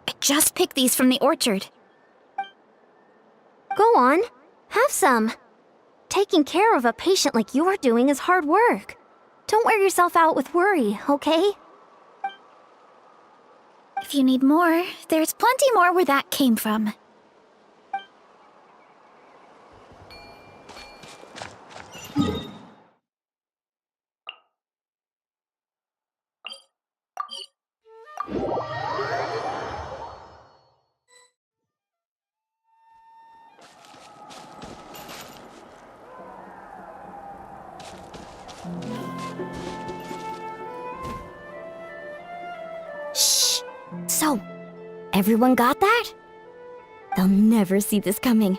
I just picked these from the orchard. Go on, have some. Taking care of a patient like you're doing is hard work. Don't wear yourself out with worry, okay? If you need more, there's plenty more where that came from. Shh. So, everyone got that? They'll never see this coming.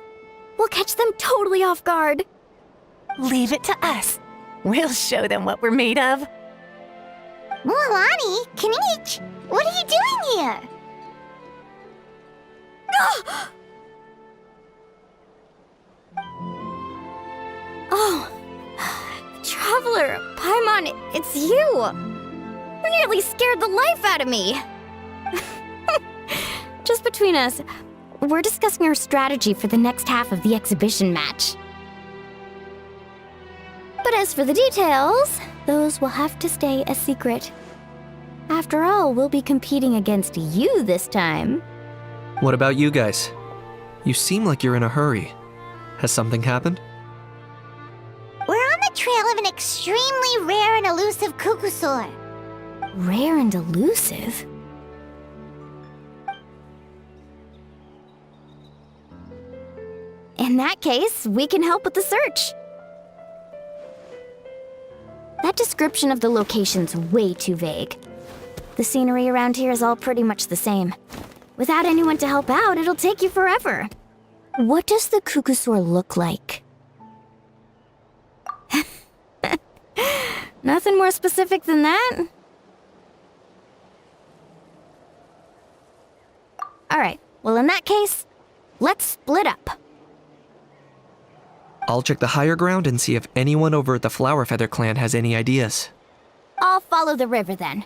We'll catch them totally off guard. Leave it to us. We'll show them what we're made of. Mualani, kinich, what are you doing here? Oh, Traveler, Paimon, it's you! You nearly scared the life out of me! Just between us, we're discussing our strategy for the next half of the exhibition match. But as for the details, those will have to stay a secret. After all, we'll be competing against you this time. What about you guys? You seem like you're in a hurry. Has something happened? We're on the trail of an extremely rare and elusive cuckoosaur. Rare and elusive? In that case, we can help with the search. That description of the location's way too vague. The scenery around here is all pretty much the same. Without anyone to help out, it'll take you forever. What does the cuckoosaur look like? Nothing more specific than that? Alright, well in that case, let's split up. I'll check the higher ground and see if anyone over at the Flower Feather clan has any ideas. follow the river then.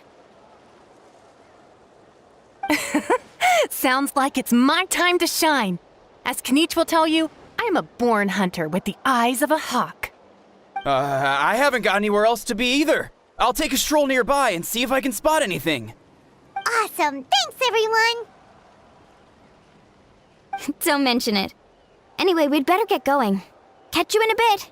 Sounds like it's my time to shine. As Kinich will tell you, I'm a born hunter with the eyes of a hawk. I haven't got anywhere else to be either. I'll take a stroll nearby and see if I can spot anything. Awesome! Thanks, everyone! Don't mention it. Anyway, we'd better get going. Catch you in a bit.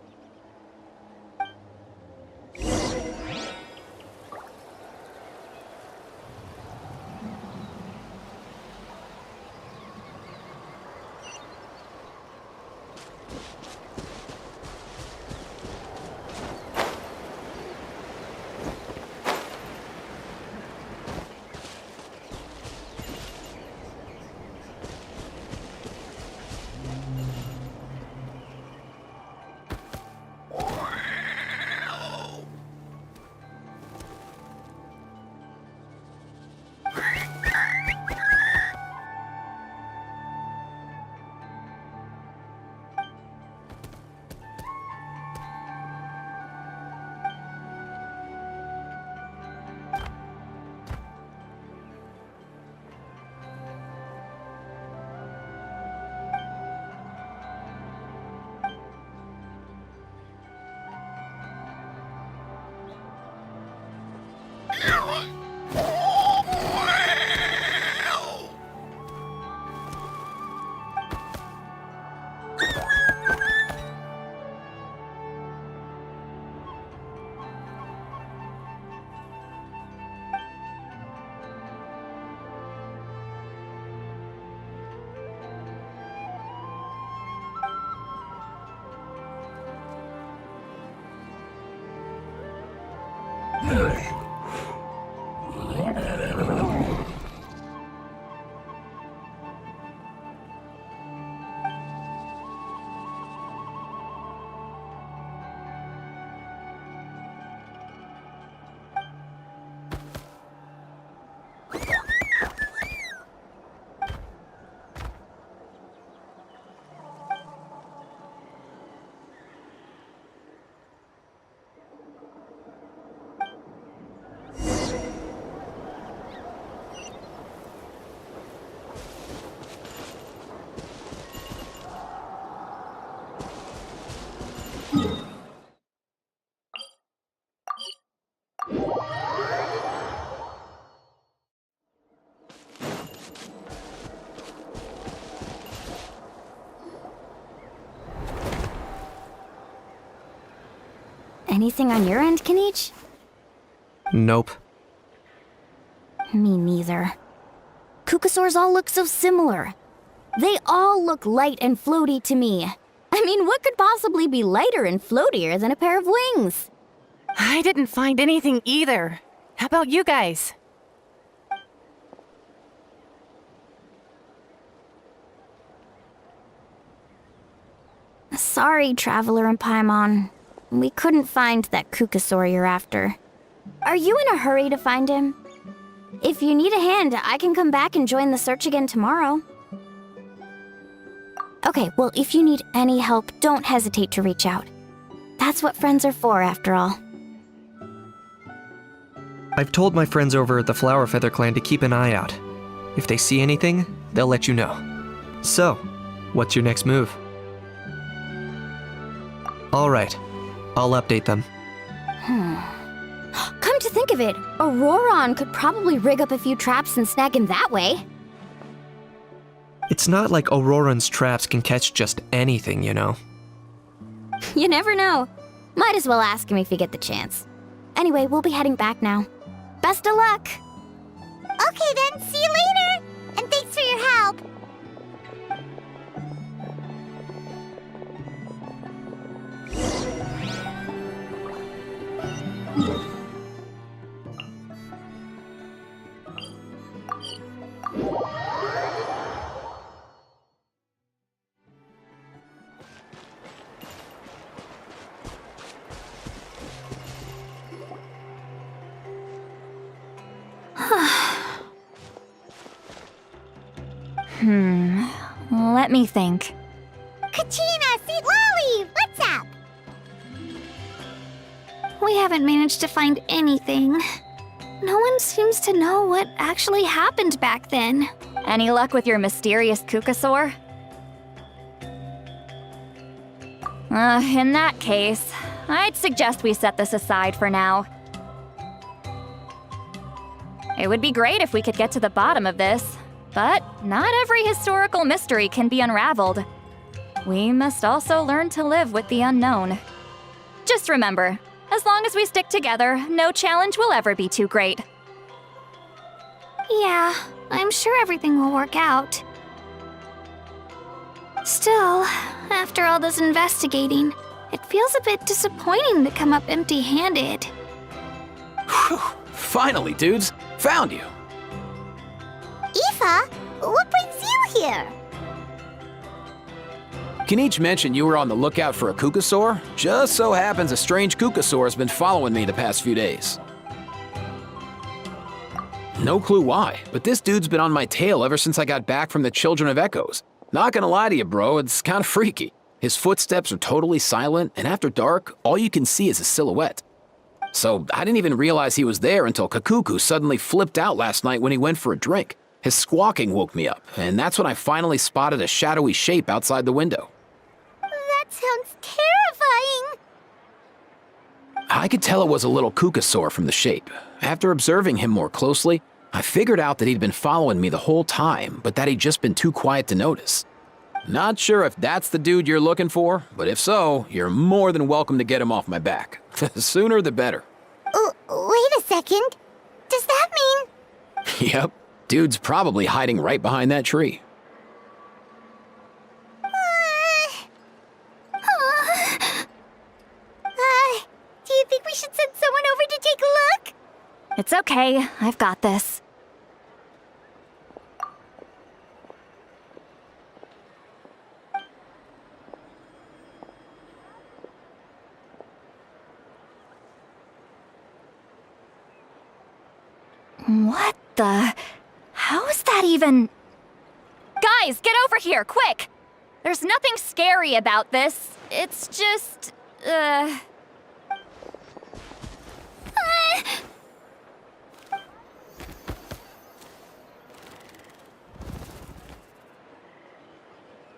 Anything on your end, Kinich? Nope. Me neither. Kukasaurs all look so similar. They all look light and floaty to me. I mean, what could possibly be lighter and floatier than a pair of wings? I didn't find anything either. How about you guys? Sorry, Traveler and Paimon. We couldn't find that Kukasaur you're after. Are you in a hurry to find him? If you need a hand, I can come back and join the search again tomorrow. Okay, well, if you need any help, don't hesitate to reach out. That's what friends are for, after all. I've told my friends over at the Flower Feather Clan to keep an eye out. If they see anything, they'll let you know. So, what's your next move? All right, I'll update them. Come to think of it, Auroron could probably rig up a few traps and snag him that way. It's not like Auroran's traps can catch just anything, you know. You never know. Might as well ask him if you get the chance. Anyway, we'll be heading back now. Best of luck! Okay then, see you later! And thanks for your help! Let me think. Kachina, citlali, what's up? We haven't managed to find anything. no one seems to know what actually happened back then. Any luck with your mysterious Kukasaur? In that case, I'd suggest we set this aside for now. It would be great if we could get to the bottom of this, but not every historical mystery can be unraveled. We must also learn to live with the unknown. Just remember, as long as we stick together, no challenge will ever be too great. Yeah, I'm sure everything will work out. Still, after all this investigating, it feels a bit disappointing to come up empty-handed. Whew. Finally, dudes. Found you. Aoife, what brings you here? Kinich mentioned you were on the lookout for a Kukasaur. Just so happens a strange Kukasaur has been following me the past few days. No clue why, but this dude's been on my tail ever since I got back from the Children of Echoes. Not gonna lie to you, bro, it's kinda freaky. His footsteps are totally silent, and after dark, all you can see is a silhouette. So I didn't even realize he was there until Kakuku suddenly flipped out last night when he went for a drink. His squawking woke me up, and that's when I finally spotted a shadowy shape outside the window. That sounds terrifying. I could tell it was a little Kukasaur from the shape. After observing him more closely, I figured out that he'd been following me the whole time, but that he'd just been too quiet to notice. Not sure if that's the dude you're looking for, but if so, you're more than welcome to get him off my back. The sooner the better. Wait a second. Does that mean... Yep, dude's probably hiding right behind that tree. Do you think we should send someone over to take a look? It's okay, I've got this. What the... How is that even... Guys, get over here, quick! There's nothing scary about this. It's just...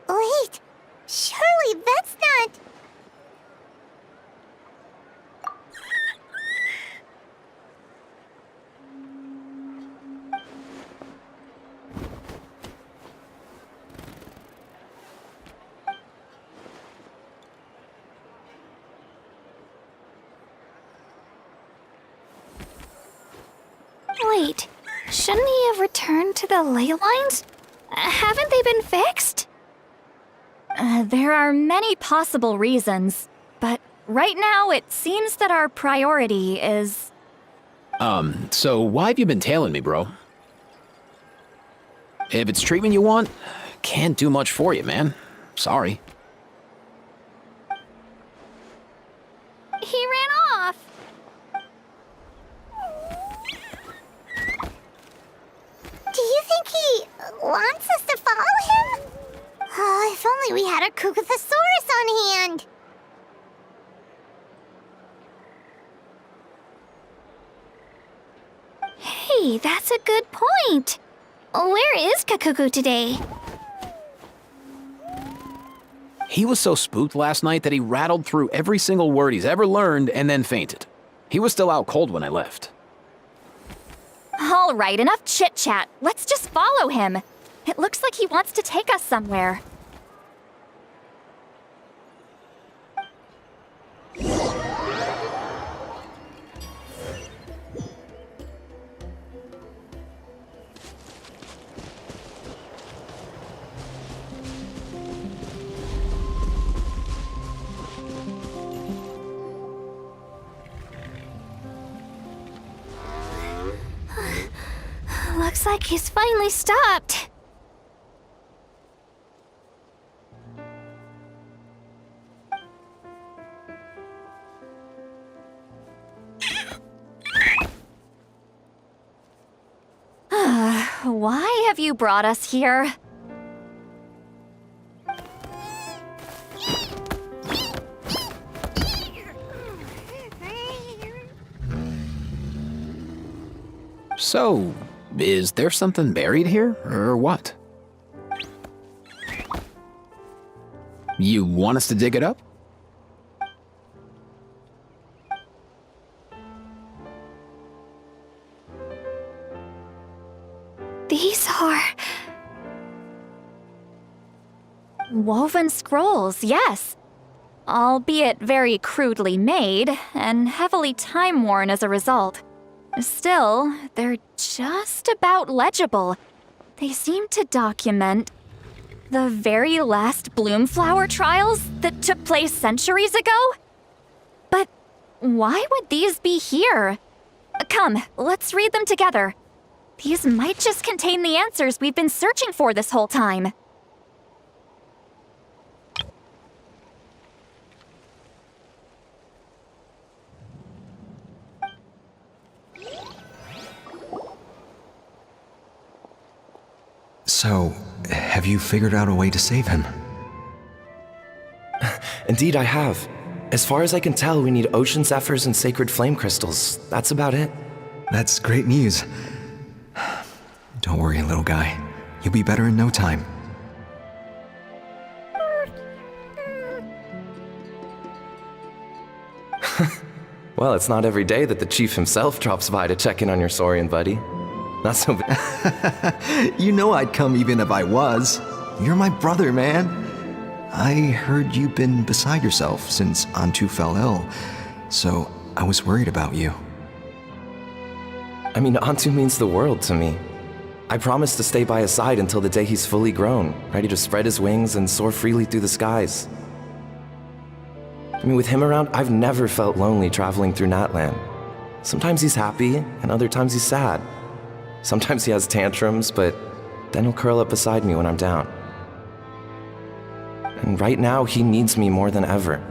Wait, surely that's not... Wait, shouldn't he have returned to the ley lines? Haven't they been fixed? There are many possible reasons, but right now it seems that our priority is... So why have you been tailing me, bro? If it's treatment you want, can't do much for you, man. Sorry. He ran off. Do you think he wants us to follow him? Oh, if only we had a Kukathosaurus on hand. Hey, that's a good point. Where is Kakuku today? He was so spooked last night that he rattled through every single word he's ever learned and then fainted. He was still out cold when I left. All right, enough chit-chat. Let's just follow him. It looks like he wants to take us somewhere. Looks like he's finally stopped. Why have you brought us here? So, is there something buried here, or what? You want us to dig it up? These are... Woven scrolls, yes. Albeit very crudely made, and heavily time-worn as a result. Still, they're just about legible. They seem to document the very last bloomflower trials that took place centuries ago? But why would these be here? Come, let's read them together. These might just contain the answers we've been searching for this whole time. So, have you figured out a way to save him? Indeed, I have. As far as I can tell, we need ocean zephyrs and sacred flame crystals. That's about it. That's great news. Don't worry, little guy. You'll be better in no time. Well, it's not every day that the chief himself drops by to check in on your Saurian buddy. Not so bad. You know I'd come even if I was. You're my brother, man. I heard you've been beside yourself since Antu fell ill, so I was worried about you. I mean, Antu means the world to me. I promised to stay by his side until the day he's fully grown, ready to spread his wings and soar freely through the skies. I mean, with him around, I've never felt lonely traveling through Natlan. Sometimes he's happy, and other times he's sad. Sometimes he has tantrums, but then he'll curl up beside me when I'm down. And right now, he needs me more than ever.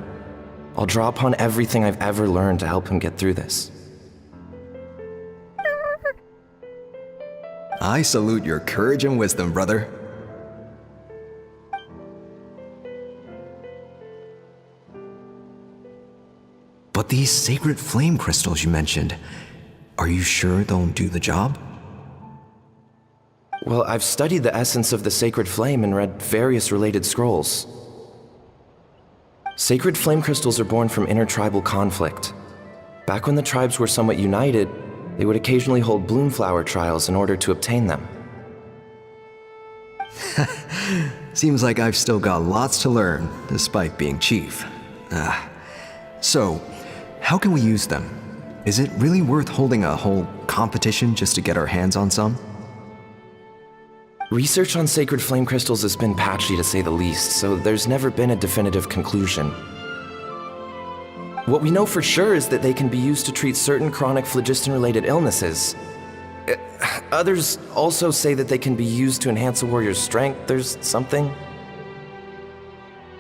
I'll draw upon everything I've ever learned to help him get through this. I salute your courage and wisdom, brother. But these sacred flame crystals you mentioned, are you sure they'll do the job? Well, I've studied the essence of the sacred flame and read various related scrolls. Sacred flame crystals are born from intertribal conflict. Back when the tribes were somewhat united, they would occasionally hold bloomflower trials in order to obtain them. Seems like I've still got lots to learn, despite being chief. So, how can we use them? Is it really worth holding a whole competition just to get our hands on some? Research on sacred flame crystals has been patchy to say the least, so there's never been a definitive conclusion. What we know for sure is that they can be used to treat certain chronic phlogiston-related illnesses. Others also say that they can be used to enhance a warrior's strength. There's something.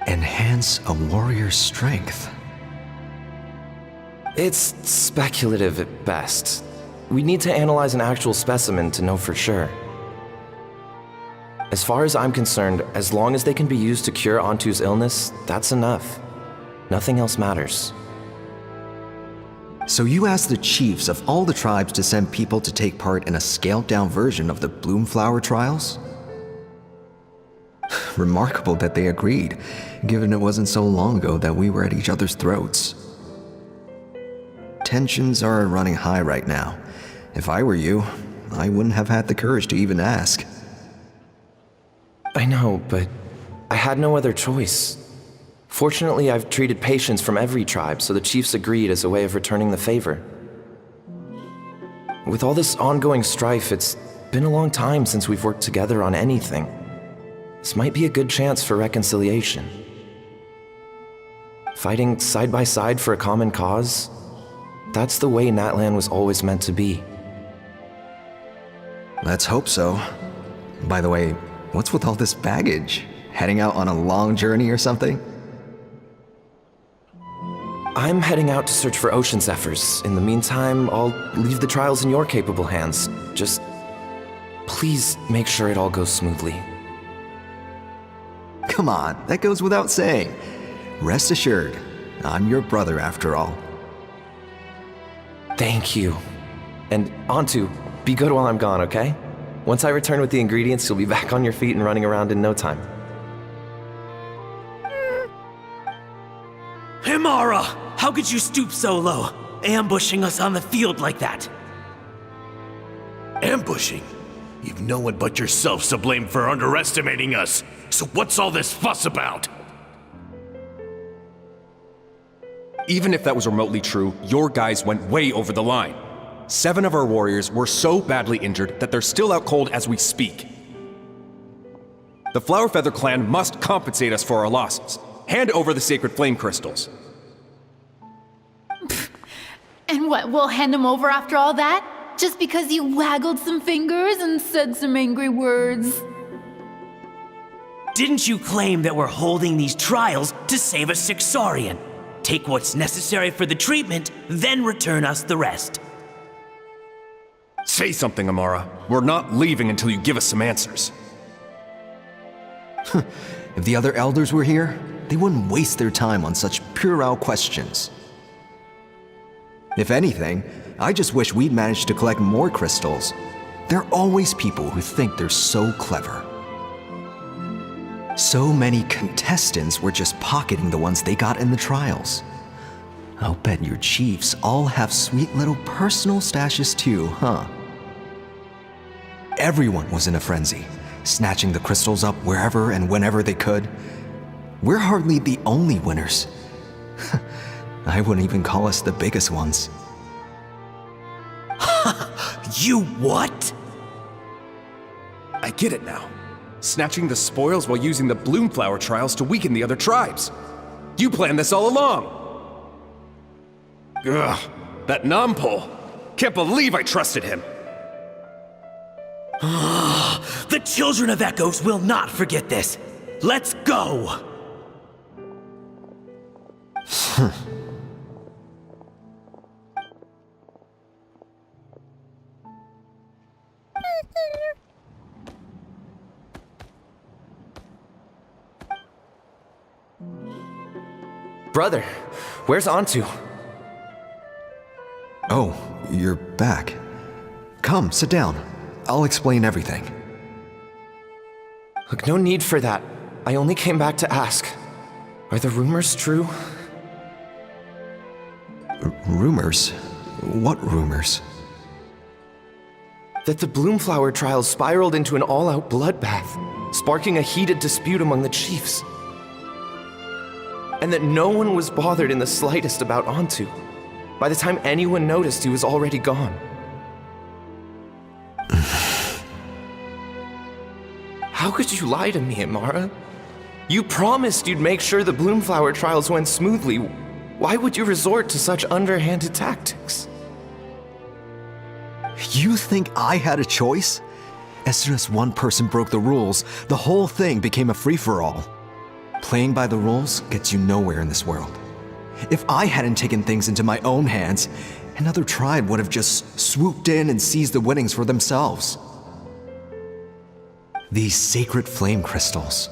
Enhance a warrior's strength? It's speculative at best. We need to analyze an actual specimen to know for sure. As far as I'm concerned, as long as they can be used to cure Antu's illness, that's enough. Nothing else matters. So you asked the chiefs of all the tribes to send people to take part in a scaled-down version of the bloomflower trials? Remarkable that they agreed, given it wasn't so long ago that we were at each other's throats. Tensions are running high right now. If I were you, I wouldn't have had the courage to even ask. I know, but I had no other choice. Fortunately, I've treated patients from every tribe, so the chiefs agreed as a way of returning the favor. With all this ongoing strife, it's been a long time since we've worked together on anything. This might be a good chance for reconciliation. Fighting side by side for a common cause, that's the way Natlan was always meant to be. Let's hope so. By the way, what's with all this baggage? Heading out on a long journey or something? I'm heading out to search for ocean zephyrs. In the meantime, I'll leave the trials in your capable hands. Just please make sure it all goes smoothly. Come on, that goes without saying. Rest assured, I'm your brother after all. Thank you. And Antu, be good while I'm gone, okay? Once I return with the ingredients, you'll be back on your feet and running around in no time. Himara! How could you stoop so low, ambushing us on the field like that? Ambushing? You've no one but yourself to blame for underestimating us. So what's all this fuss about? Even if that was remotely true, your guys went way over the line. 7 of our warriors were so badly injured that they're still out cold as we speak. The Flower Feather clan must compensate us for our losses. Hand over the sacred flame crystals. And what, we'll hand them over after all that? Just because you waggled some fingers and said some angry words? Didn't you claim that we're holding these trials to save a sick Saurian? Take what's necessary for the treatment, then return us the rest. Say something, Amara. We're not leaving until you give us some answers. If the other elders were here, they wouldn't waste their time on such puerile questions. If anything, I just wish we'd managed to collect more crystals. There are always people who think they're so clever. So many contestants were just pocketing the ones they got in the trials. I'll bet your chiefs all have sweet little personal stashes too, huh? Everyone was in a frenzy, snatching the crystals up wherever and whenever they could. We're hardly the only winners. I wouldn't even call us the biggest ones. You what? I get it now. Snatching the spoils while using the Bloomflower trials to weaken the other tribes. You planned this all along! Ugh, that Nampol. Can't believe I trusted him. The children of Echoes will not forget this. Let's go! Brother, where's Antu? Oh, you're back. Come, sit down. I'll explain everything. Look, no need for that. I only came back to ask. Are the rumors true? Rumors? What rumors? That the Bloomflower trials spiraled into an all-out bloodbath, sparking a heated dispute among the chiefs. And that no one was bothered in the slightest about Antu. By the time anyone noticed, he was already gone. How could you lie to me, Amara? You promised you'd make sure the Bloomflower trials went smoothly. Why would you resort to such underhanded tactics? You think I had a choice? As soon as one person broke the rules, the whole thing became a free-for-all. Playing by the rules gets you nowhere in this world. If I hadn't taken things into my own hands, another tribe would have just swooped in and seized the winnings for themselves. These sacred flame crystals,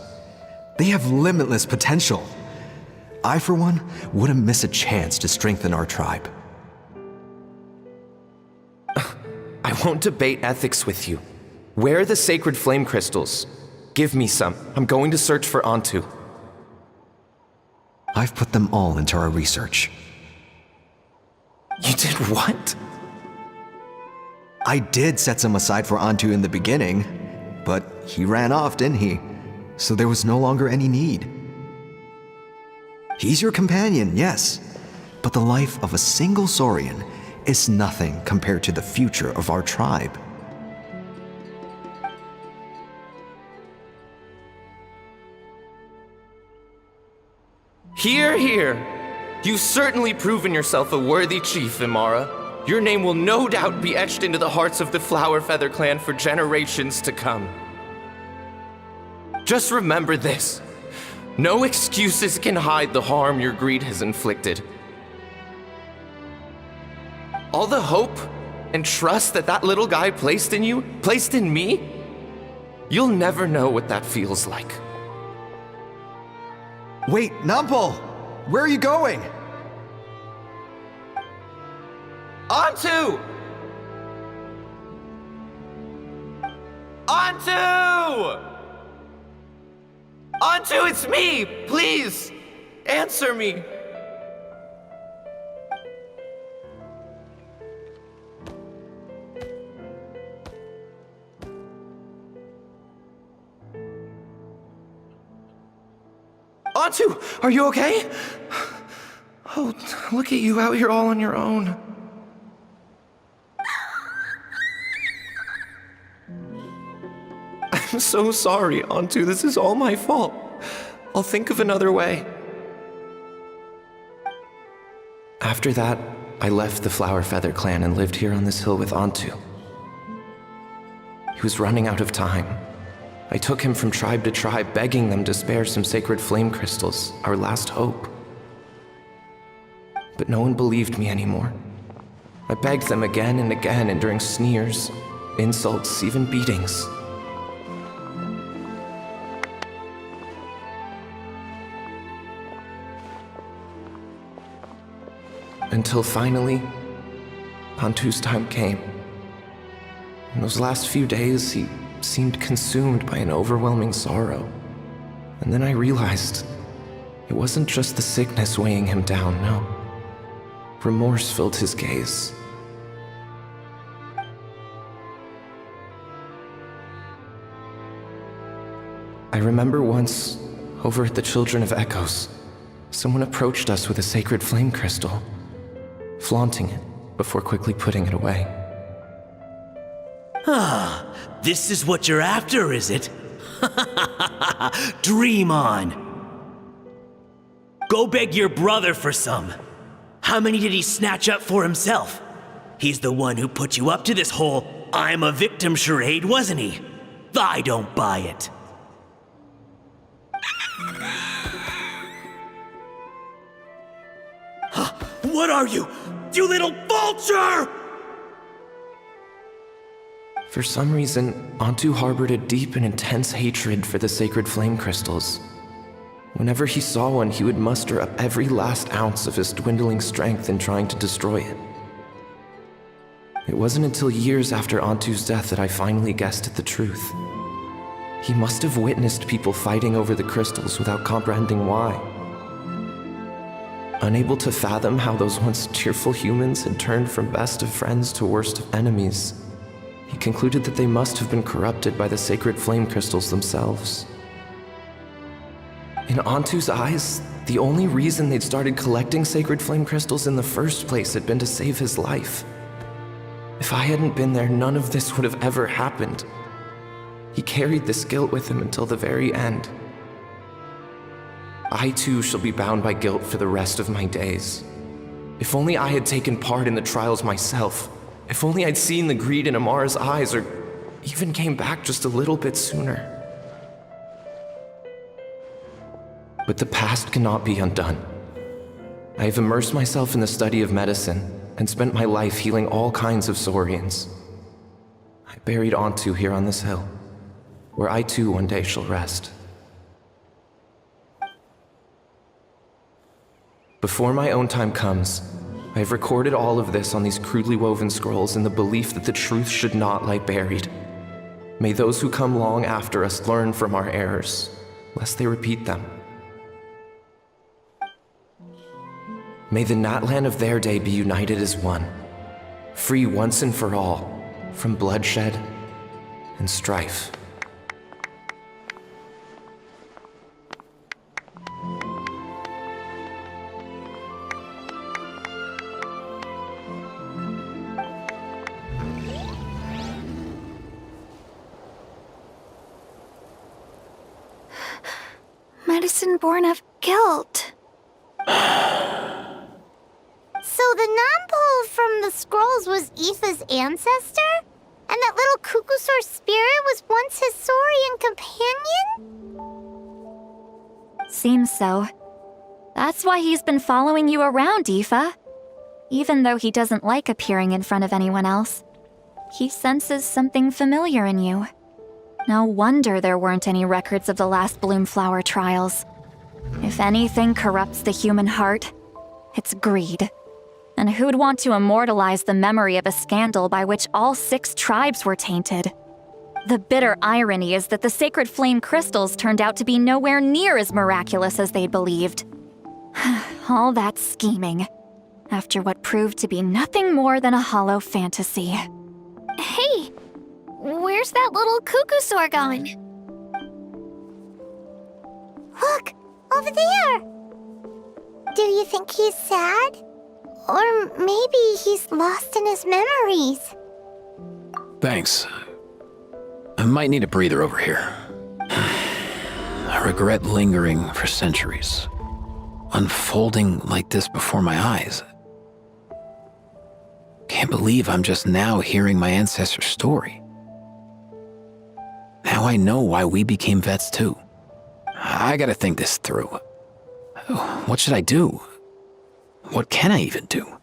they have limitless potential. I, for one, wouldn't miss a chance to strengthen our tribe. I won't debate ethics with you. Where are the sacred flame crystals? Give me some. I'm going to search for Antu. I've put them all into our research. You did what? I did set some aside for Antu in the beginning, but he ran off, didn't he? So there was no longer any need. He's your companion, yes, but the life of a single Saurian is nothing compared to the future of our tribe. Hear, hear. You've certainly proven yourself a worthy chief, Imara. Your name will no doubt be etched into the hearts of the Flower Feather clan for generations to come. Just remember this. No excuses can hide the harm your greed has inflicted. All the hope and trust that little guy placed in you, placed in me, you'll never know what that feels like. Wait, Nampol! Where are you going? Antu! Antu! Antu, it's me! Please! Answer me! Antu, are you okay? Oh, look at you out here all on your own. I'm so sorry, Antu. This is all my fault. I'll think of another way. After that, I left the Flower Feather clan and lived here on this hill with Antu. He was running out of time. I took him from tribe to tribe, begging them to spare some sacred flame crystals, our last hope. But no one believed me anymore. I begged them again and again, enduring sneers, insults, even beatings. Until finally, Antu's time came. In those last few days, he seemed consumed by an overwhelming sorrow. And then I realized it wasn't just the sickness weighing him down, no. Remorse filled his gaze. I remember once, over at the Children of Echoes, someone approached us with a sacred flame crystal, flaunting it before quickly putting it away. Ah, this is what you're after, is it? Dream on. Go beg your brother for some. How many did he snatch up for himself? He's the one who put you up to this whole I'm a victim charade, wasn't he? I don't buy it. What are you? You little vulture! For some reason, Antu harbored a deep and intense hatred for the sacred flame crystals. Whenever he saw one, he would muster up every last ounce of his dwindling strength in trying to destroy it. It wasn't until years after Antu's death that I finally guessed at the truth. He must have witnessed people fighting over the crystals without comprehending why. Unable to fathom how those once cheerful humans had turned from best of friends to worst of enemies, he concluded that they must have been corrupted by the sacred flame crystals themselves. In Antu's eyes, the only reason they'd started collecting sacred flame crystals in the first place had been to save his life. If I hadn't been there, none of this would have ever happened. He carried this guilt with him until the very end. I too shall be bound by guilt for the rest of my days. If only I had taken part in the trials myself. If only I'd seen the greed in Amara's eyes, or even came back just a little bit sooner. But the past cannot be undone. I have immersed myself in the study of medicine and spent my life healing all kinds of saurians. I buried Antu here on this hill, where I too one day shall rest. Before my own time comes, I have recorded all of this on these crudely woven scrolls in the belief that the truth should not lie buried. May those who come long after us learn from our errors, lest they repeat them. May the natlan of their day be united as one, free once and for all from bloodshed and strife. Medicine born of guilt. So the non-pole from the scrolls was Aoife's ancestor? And that little Kukusaur spirit was once his saurian companion? Seems so. That's why he's been following you around, Aoife. Even though he doesn't like appearing in front of anyone else, he senses something familiar in you. No wonder there weren't any records of the last Bloomflower trials. If anything corrupts the human heart, it's greed. And who'd want to immortalize the memory of a scandal by which all 6 tribes were tainted? The bitter irony is that the sacred flame crystals turned out to be nowhere near as miraculous as they'd believed. All that scheming, after what proved to be nothing more than a hollow fantasy. Hey, where's that little cuckoo soar gone? Look, over there! Do you think he's sad? Or maybe he's lost in his memories? Thanks. I might need a breather over here. A regret lingering for centuries. Unfolding like this before my eyes. Can't believe I'm just now hearing my ancestor's story. Now I know why we became vets too. I gotta think this through. What should I do? What can I even do?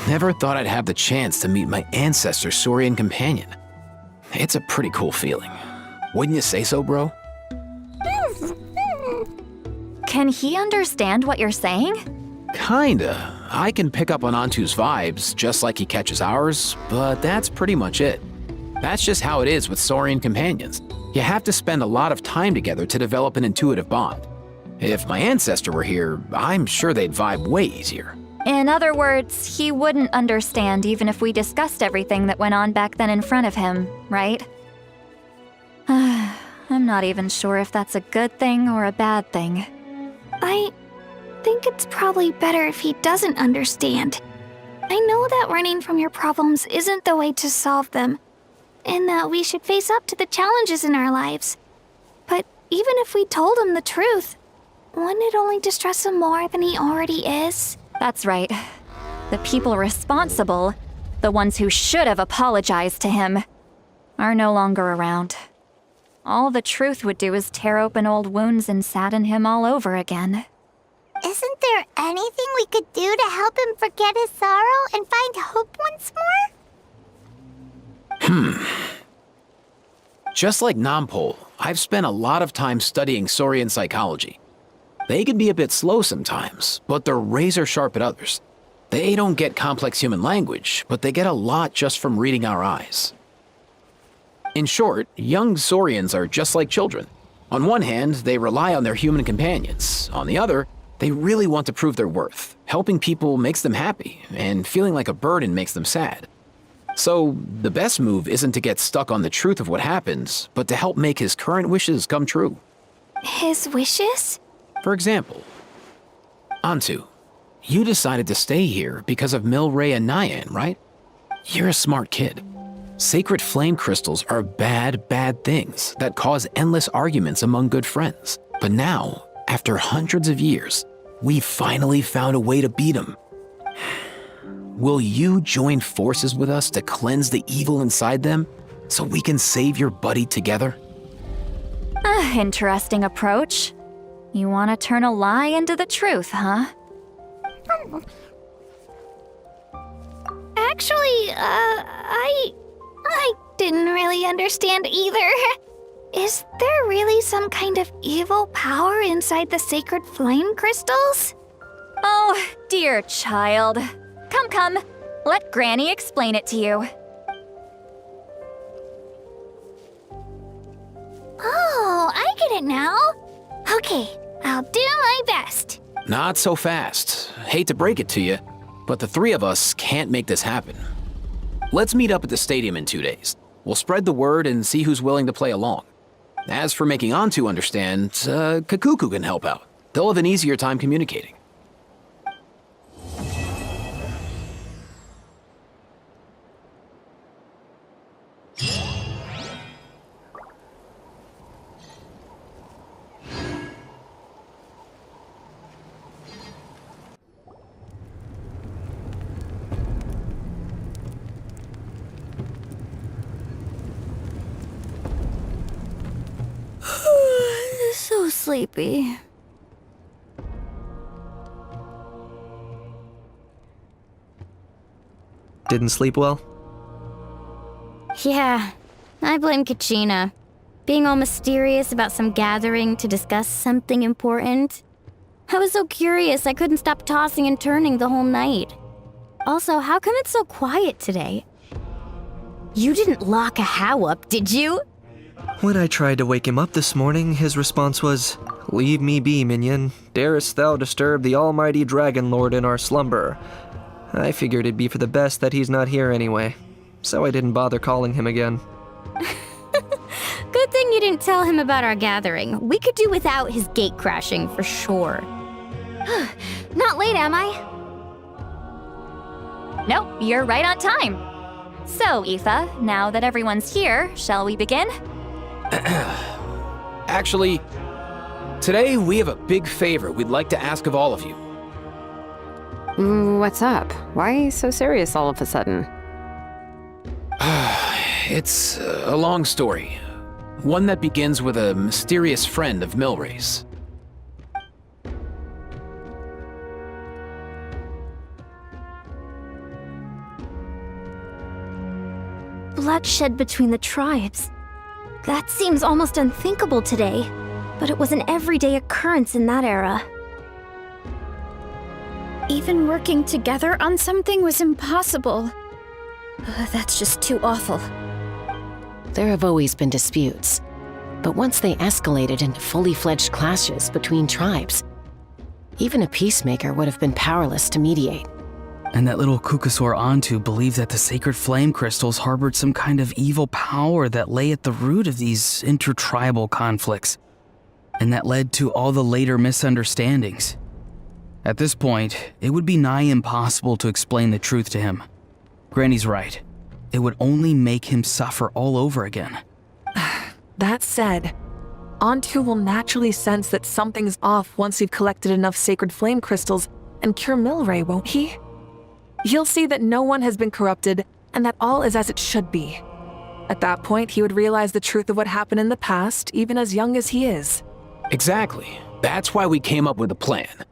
Never thought I'd have the chance to meet my ancestor Saurian companion. It's a pretty cool feeling. Wouldn't you say so, bro? Can he understand what you're saying? Kinda. I can pick up on Antu's vibes, just like he catches ours, but that's pretty much it. That's just how it is with Saurian companions. You have to spend a lot of time together to develop an intuitive bond. If my ancestor were here, I'm sure they'd vibe way easier. In other words, he wouldn't understand even if we discussed everything that went on back then in front of him, right? I'm not even sure if that's a good thing or a bad thing. I think it's probably better if he doesn't understand. I know that running from your problems isn't the way to solve them, and that we should face up to the challenges in our lives. But even if we told him the truth, wouldn't it only distress him more than he already is? That's right. The people responsible, the ones who should have apologized to him, are no longer around. All the truth would do is tear open old wounds and sadden him all over again. Isn't there anything we could do to help him forget his sorrow and find hope once more? Just like Nampol, I've spent a lot of time studying Saurian psychology. They can be a bit slow sometimes, but they're razor sharp at others. They don't get complex human language, but they get a lot just from reading our eyes. In short, young Saurians are just like children. On one hand, they rely on their human companions. On the other, they really want to prove their worth. Helping people makes them happy, and feeling like a burden makes them sad. So, the best move isn't to get stuck on the truth of what happens, but to help make his current wishes come true. His wishes? For example, Antu, you decided to stay here because of Milray and Nyan, right? You're a smart kid. Sacred flame crystals are bad, bad things that cause endless arguments among good friends. But now, after hundreds of years, we finally found a way to beat them. Will you join forces with us to cleanse the evil inside them so we can save your buddy together? Interesting approach. You want to turn a lie into the truth, huh? Actually, I didn't really understand either. Is there really some kind of evil power inside the sacred flame crystals? Oh, dear child. Come. Let Granny explain it to you. Oh, I get it now. Okay, I'll do my best. Not so fast. Hate to break it to you, but the three of us can't make this happen. Let's meet up at the stadium in 2 days. We'll spread the word and see who's willing to play along. As for making Antu understand, Kakuku can help out. They'll have an easier time communicating. So sleepy. Didn't sleep well? Yeah, I blame Kachina. Being all mysterious about some gathering to discuss something important. I was so curious I couldn't stop tossing and turning the whole night. Also, how come it's so quiet today? You didn't lock Ajaw up, did you? When I tried to wake him up this morning, his response was, "Leave me be, minion. Darest thou disturb the almighty Dragon Lord in our slumber?" I figured it'd be for the best that he's not here anyway, so I didn't bother calling him again. Good thing you didn't tell him about our gathering. We could do without his gate crashing for sure. Not late, am I? Nope, you're right on time. So, Aoife, now that everyone's here, shall we begin? Actually, today we have a big favor we'd like to ask of all of you. What's up? Why so serious all of a sudden? It's a long story. One that begins with a mysterious friend of Milray's. bloodshed between the tribes. That seems almost unthinkable today, but it was an everyday occurrence in that era. Even working together on something was impossible. That's just too awful. There have always been disputes, but once they escalated into fully fledged clashes between tribes, even a peacemaker would have been powerless to mediate. And that little Kukusaur Antu believed that the sacred flame crystals harbored some kind of evil power that lay at the root of these intertribal conflicts, and that led to all the later misunderstandings. At this point, it would be nigh impossible to explain the truth to him. Granny's right. It would only make him suffer all over again. That said, Antu will naturally sense that something's off once we've collected enough sacred flame crystals and cure Milray, won't he? He'll see that no one has been corrupted and that all is as it should be. At that point, he would realize the truth of what happened in the past, even as young as he is. Exactly. That's why we came up with a plan.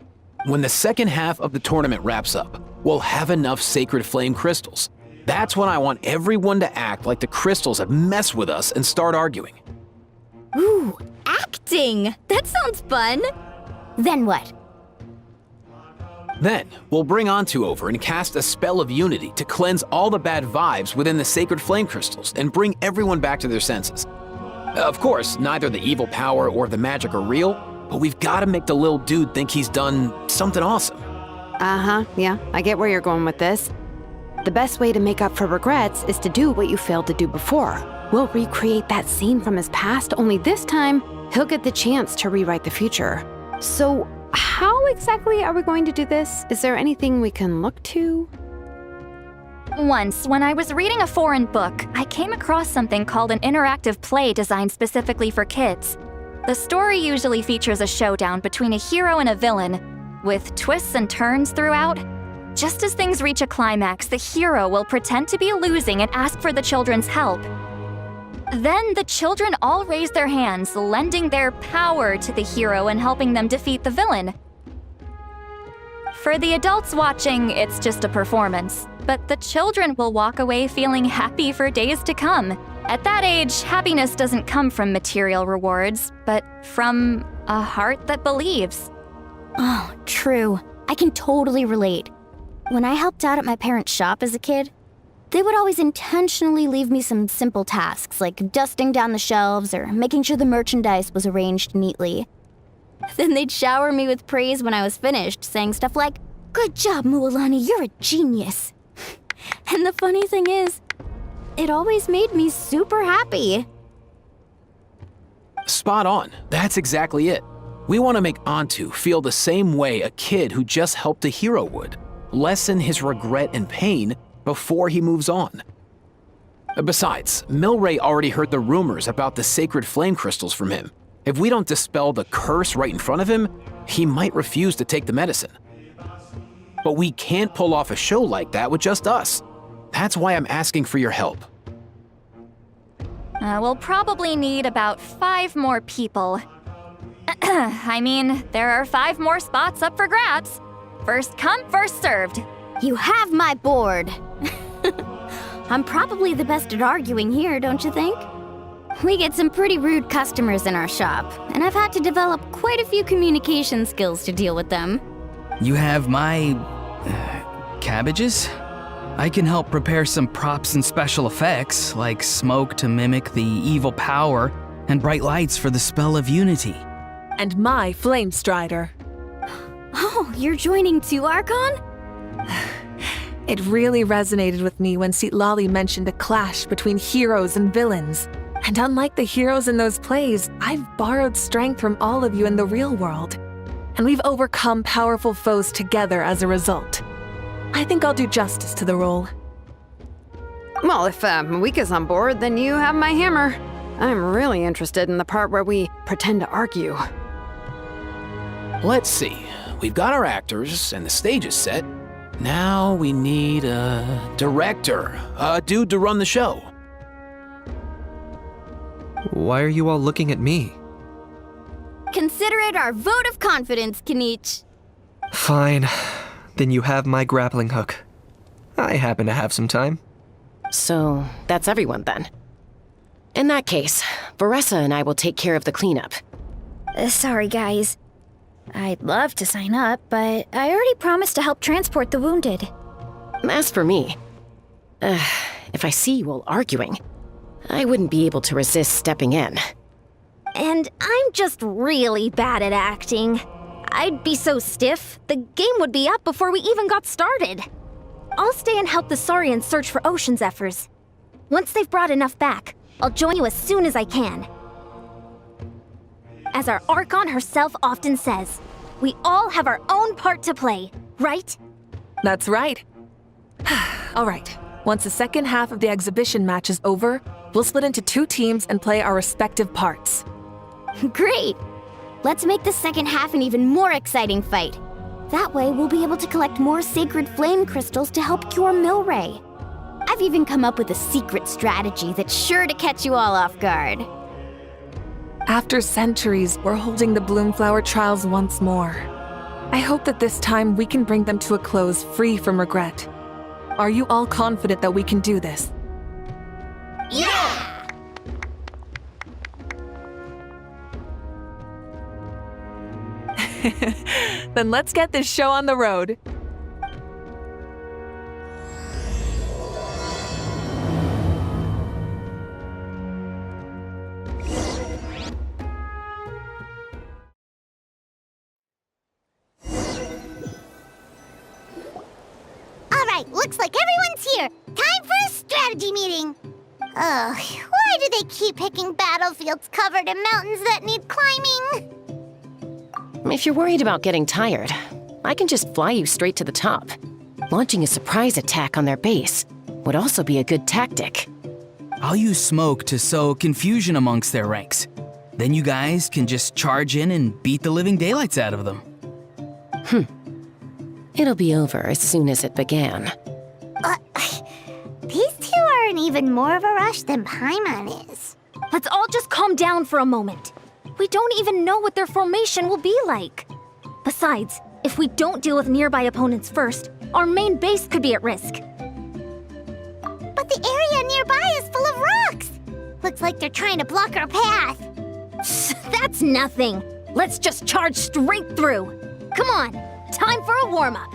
When the second half of the tournament wraps up, we'll have enough sacred flame crystals. That's when I want everyone to act like the crystals have messed with us and start arguing. Ooh, acting! That sounds fun! Then what? Then, we'll bring Antu over and cast a spell of unity to cleanse all the bad vibes within the sacred flame crystals and bring everyone back to their senses. Of course, neither the evil power or the magic are real, but we've got to make the little dude think he's done something awesome. Yeah, I get where you're going with this. The best way to make up for regrets is to do what you failed to do before. We'll recreate that scene from his past, only this time, he'll get the chance to rewrite the future. So, how exactly are we going to do this? Is there anything we can look to? Once, when I was reading a foreign book, I came across something called an interactive play designed specifically for kids. The story usually features a showdown between a hero and a villain, with twists and turns throughout. Just as things reach a climax, the hero will pretend to be losing and ask for the children's help. Then the children all raise their hands, lending their power to the hero and helping them defeat the villain. For the adults watching, it's just a performance, but the children will walk away feeling happy for days to come. At that age, happiness doesn't come from material rewards, but from a heart that believes. Oh, true. I can totally relate. When I helped out at my parents' shop as a kid, they would always intentionally leave me some simple tasks like dusting down the shelves or making sure the merchandise was arranged neatly. Then they'd shower me with praise when I was finished, saying stuff like, "Good job, Mualani, you're a genius." And the funny thing is, it always made me super happy. Spot on. That's exactly it. We want to make Antu feel the same way a kid who just helped a hero would. Lessen his regret and pain before he moves on. Besides, Milray already heard the rumors about the sacred flame crystals from him. If we don't dispel the curse right in front of him, he might refuse to take the medicine. But we can't pull off a show like that with just us. That's why I'm asking for your help. We'll probably need about 5 more people. I mean, there are 5 more spots up for grabs. First come, first served. You have my board. I'm probably the best at arguing here, don't you think? We get some pretty rude customers in our shop, and I've had to develop quite a few communication skills to deal with them. You have my... cabbages? I can help prepare some props and special effects, like smoke to mimic the evil power, and bright lights for the spell of unity. And my flame strider. Oh, you're joining too, Archon? It really resonated with me when Citlali mentioned a clash between heroes and villains. And unlike the heroes in those plays, I've borrowed strength from all of you in the real world. And we've overcome powerful foes together as a result. I think I'll do justice to the role. Well, if Mavuika's on board, then you have my hammer. I'm really interested in the part where we pretend to argue. Let's see. We've got our actors and the stage is set. Now we need a director, a dude to run the show. Why are you all looking at me? Consider it our vote of confidence, kinich. Fine. Then you have my grappling hook. I happen to have some time. So, that's everyone then. In that case, Varessa and I will take care of the cleanup. Sorry, guys. I'd love to sign up, but I already promised to help transport the wounded. As for me, if I see you all arguing, I wouldn't be able to resist stepping in. And I'm just really bad at acting. I'd be so stiff, the game would be up before we even got started. I'll stay and help the Saurians search for ocean zephyrs. Once they've brought enough back, I'll join you as soon as I can. As our Archon herself often says, we all have our own part to play, right? That's right. All right, once the second half of the exhibition match is over, we'll split into 2 teams and play our respective parts. Great! Let's make the second half an even more exciting fight. That way, we'll be able to collect more sacred flame crystals to help cure milray. I've even come up with a secret strategy that's sure to catch you all off guard. After centuries, we're holding the Bloomflower trials once more. I hope that this time we can bring them to a close free from regret. Are you all confident that we can do this? Yeah! Then let's get this show on the road. Alright, looks like everyone's here. Time for a strategy meeting. Ugh, why do they keep picking battlefields covered in mountains that need climbing? If you're worried about getting tired, I can just fly you straight to the top. Launching a surprise attack on their base would also be a good tactic. I'll use smoke to sow confusion amongst their ranks. Then you guys can just charge in and beat the living daylights out of them. It'll be over as soon as it began. These two are in even more of a rush than Paimon is. Let's all just calm down for a moment. We don't even know what their formation will be like. Besides, if we don't deal with nearby opponents first, our main base could be at risk. But the area nearby is full of rocks. Looks like they're trying to block our path. That's nothing. Let's just charge straight through. Come on, time for a warm-up.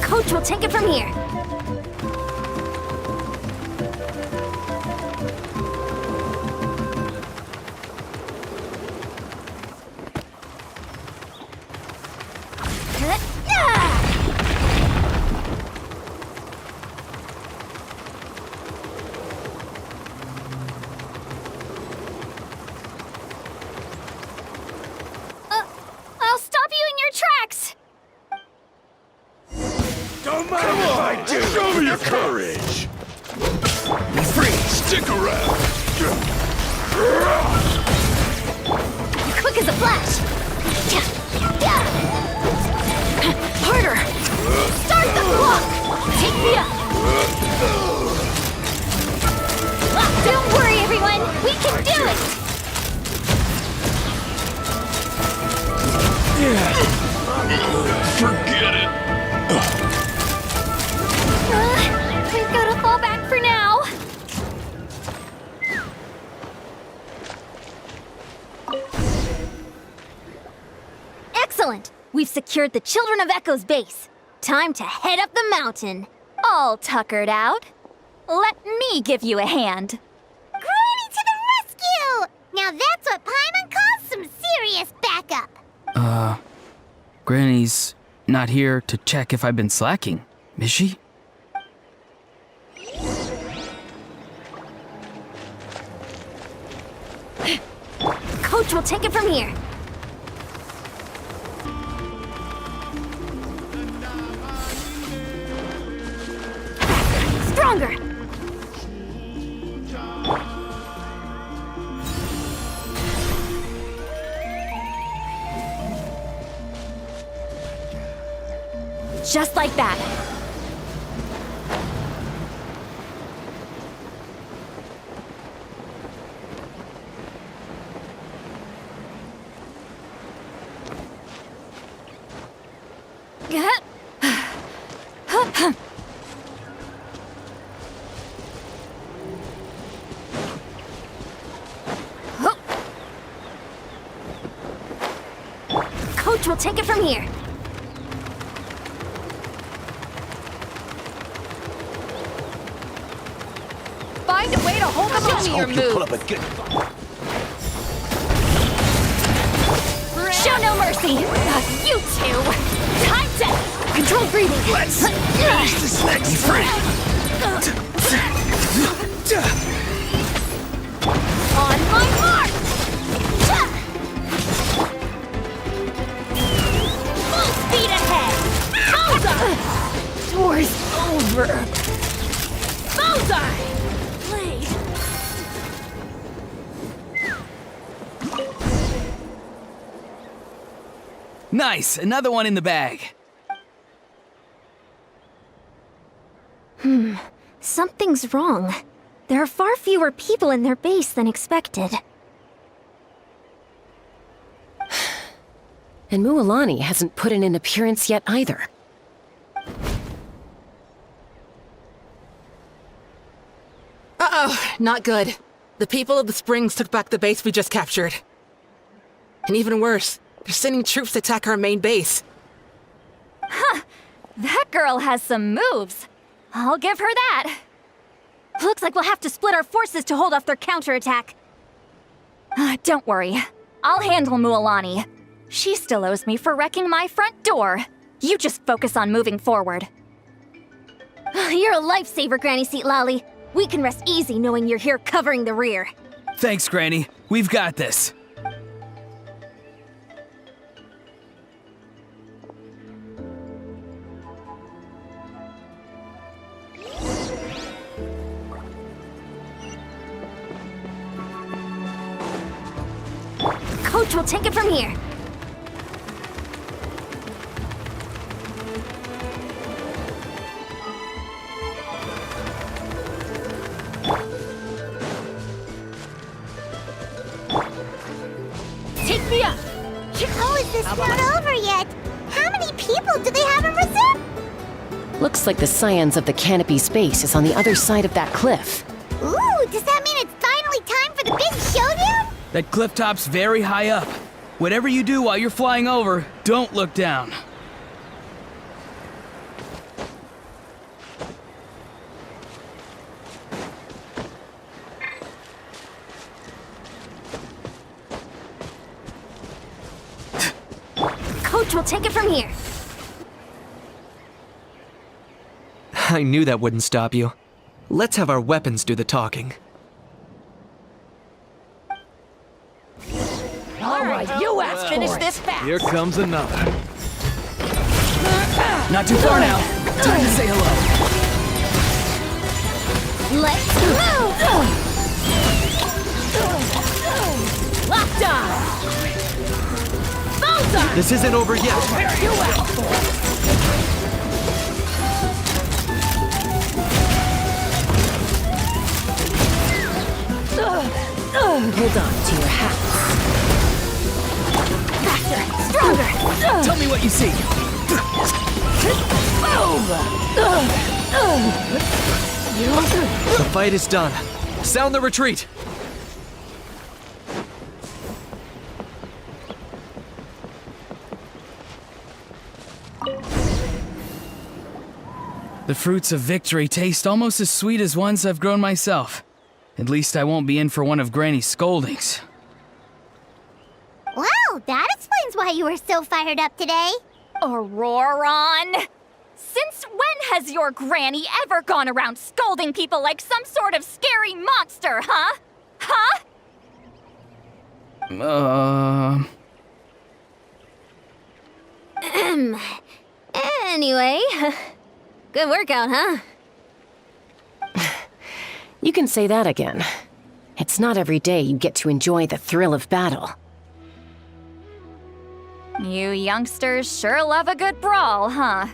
Coach will take it from here. I'll stop you in your tracks! Don't mind if I do. Show me your courage. Freeze! Stick around. Quick as a flash. Harder. Start the clock. Take me up. Don't worry, everyone! We can do it! Forget it. We've got to fall back for now. Excellent. We've secured the Children of Echo's base. Time to head up the mountain. All tuckered out. Let me give you a hand. Granny to the rescue! Now that's what Paimon calls some serious backup. Granny's not here to check if I've been slacking, is she? Coach will take it from here. Stronger! Just like that. Coach will take it from here. Find a way to hold them off. Hope you pull up a good. Show no mercy. You two. Time to control breathing. Let's finish this next frame. On my mark. Full speed ahead. Bullseye. Door's over. Bullseye. Blade. Nice, another one in the bag. Something's wrong. There are far fewer people in their base than expected. And Mualani hasn't put in an appearance yet either. Uh-oh, not good. The people of the Springs took back the base we just captured. And even worse, they're sending troops to attack our main base. Huh. That girl has some moves. I'll give her that. Looks like we'll have to split our forces to hold off their counterattack. Don't worry. I'll handle Mualani. She still owes me for wrecking my front door. You just focus on moving forward. You're a lifesaver, Granny Citlali. We can rest easy knowing you're here covering the rear. Thanks, Granny. We've got this. Coach will take it from here. Take me up! Oh, is this not over yet? How many people do they have in reserve? Looks like the scions of the canopy's base is on the other side of that cliff. Ooh, does that mean it's finally time for the big showdown? That cliff top's very high up. Whatever you do while you're flying over, don't look down. Coach will take it from here. I knew that wouldn't stop you. Let's have our weapons do the talking. All right, you asked Finish for it. this fast. Here comes another. Not too far now. Time to say hello. Let's move! Locked on! Bullseye! This isn't over yet. You asked for it. Hold on to your hat. Faster! Stronger! Tell me what you see. The fight is done. Sound the retreat. The fruits of victory taste almost as sweet as ones I've grown myself. At least I won't be in for one of Granny's scoldings. Wow, that explains why you were so fired up today. Auroron! Since when has your granny ever gone around scolding people like some sort of scary monster, huh? Huh? Anyway, good workout, huh? You can say that again. It's not every day you get to enjoy the thrill of battle. You youngsters sure love a good brawl, huh?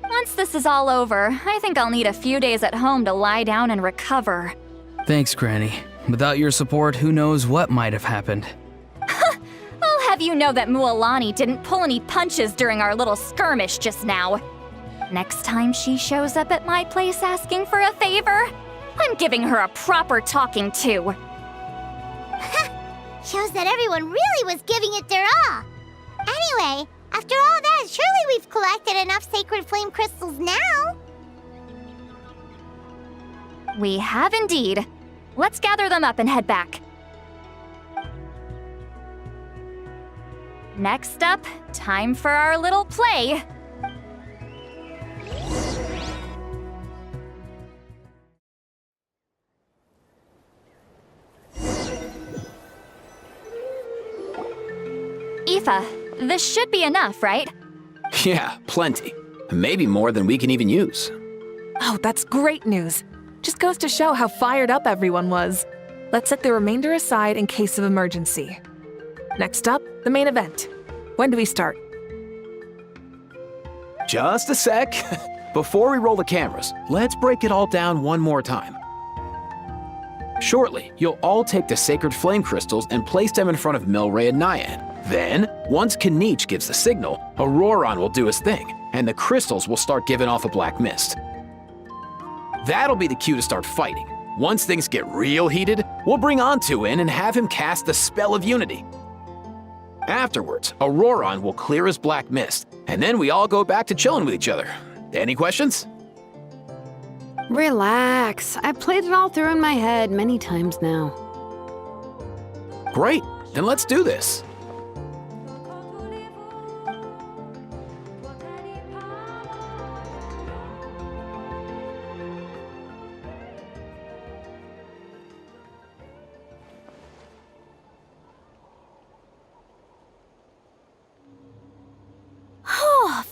Once this is all over, I think I'll need a few days at home to lie down and recover. Thanks, Granny. Without your support, who knows what might have happened. I'll have you know that Mualani didn't pull any punches during our little skirmish just now. Next time she shows up at my place asking for a favor, I'm giving her a proper talking to. Shows that everyone really was giving it their all. Anyway, after all that, surely we've collected enough sacred flame crystals now. We have indeed. Let's gather them up and head back. Next up, time for our little play. Aoife, this should be enough, right? Yeah, plenty. Maybe more than we can even use. Oh, that's great news. Just goes to show how fired up everyone was. Let's set the remainder aside in case of emergency. Next up, the main event. When do we start? Just a sec. Before we roll the cameras, let's break it all down one more time. Shortly, you'll all take the sacred flame crystals and place them in front of Milray and Nyan. Then, once Kinich gives the signal, Auroron will do his thing, and the crystals will start giving off a black mist. That'll be the cue to start fighting. Once things get real heated, we'll bring Antu in and have him cast the spell of unity. Afterwards, Auroron will clear his black mist, and then we all go back to chilling with each other. Any questions? Relax. I've played it all through in my head many times now. Great, then let's do this.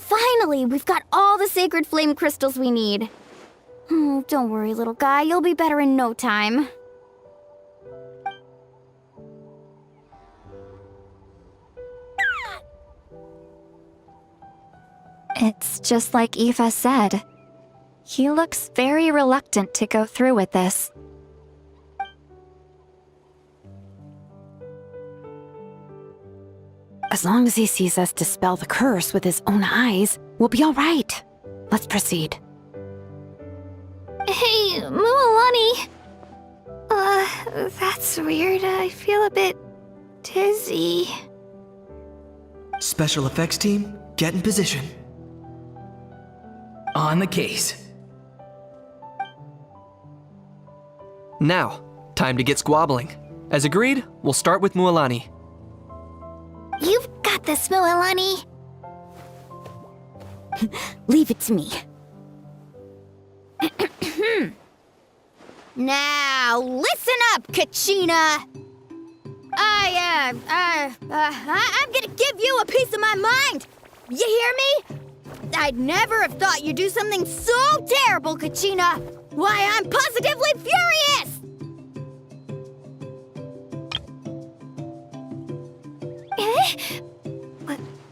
Finally, we've got all the sacred flame crystals we need. Don't worry, little guy. You'll be better in no time. It's just like Aoife said. He looks very reluctant to go through with this. As long as he sees us dispel the curse with his own eyes, we'll be all right. Let's proceed. Hey, Mualani. That's weird. I feel a bit dizzy. Special effects team, get in position. On the case. Now, time to get squabbling. As agreed, we'll start with Mualani. You've got this, Mualani. Leave it to me. Now, listen up, Kachina! I'm gonna give you a piece of my mind! You hear me? I'd never have thought you'd do something so terrible, Kachina! Why, I'm positively furious!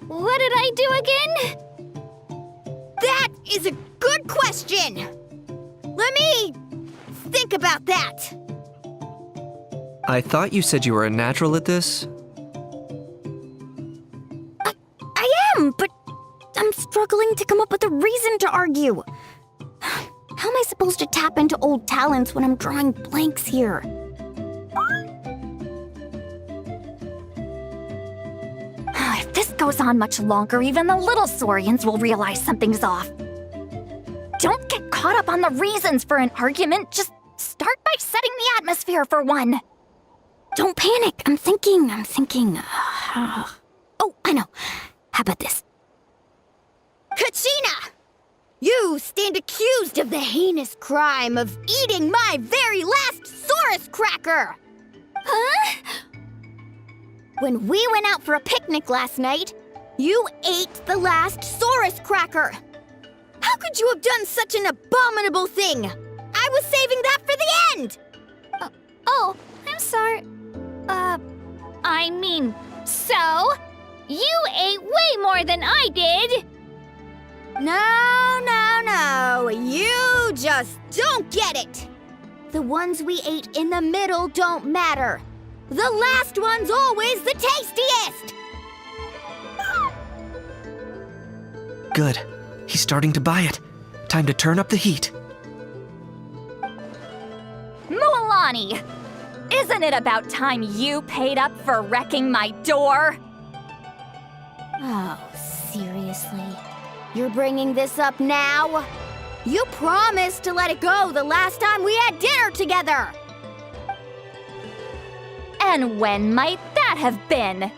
What did I do again? That is a good question! Let me think about that. I thought you said you were a natural at this. I am, but I'm struggling to come up with a reason to argue. How am I supposed to tap into old talents when I'm drawing blanks here? If this goes on much longer, even the little Saurians will realize something's off. Don't get caught up on the reasons for an argument. Just start by setting the atmosphere for one. Don't panic. I'm thinking. Oh, I know. How about this? Kachina! You stand accused of the heinous crime of eating my very last Saurus cracker! Huh? When we went out for a picnic last night, you ate the last Saurus cracker! How could you have done such an abominable thing? I was saving that for the end! Oh, I'm sorry. I mean, so? You ate way more than I did! No. You just don't get it! The ones we ate in the middle don't matter. The last one's always the tastiest! Good. He's starting to buy it. Time to turn up the heat. Mualani! Isn't it about time you paid up for wrecking my door? Oh, seriously? You're bringing this up now? You promised to let it go the last time we had dinner together! And when might that have been?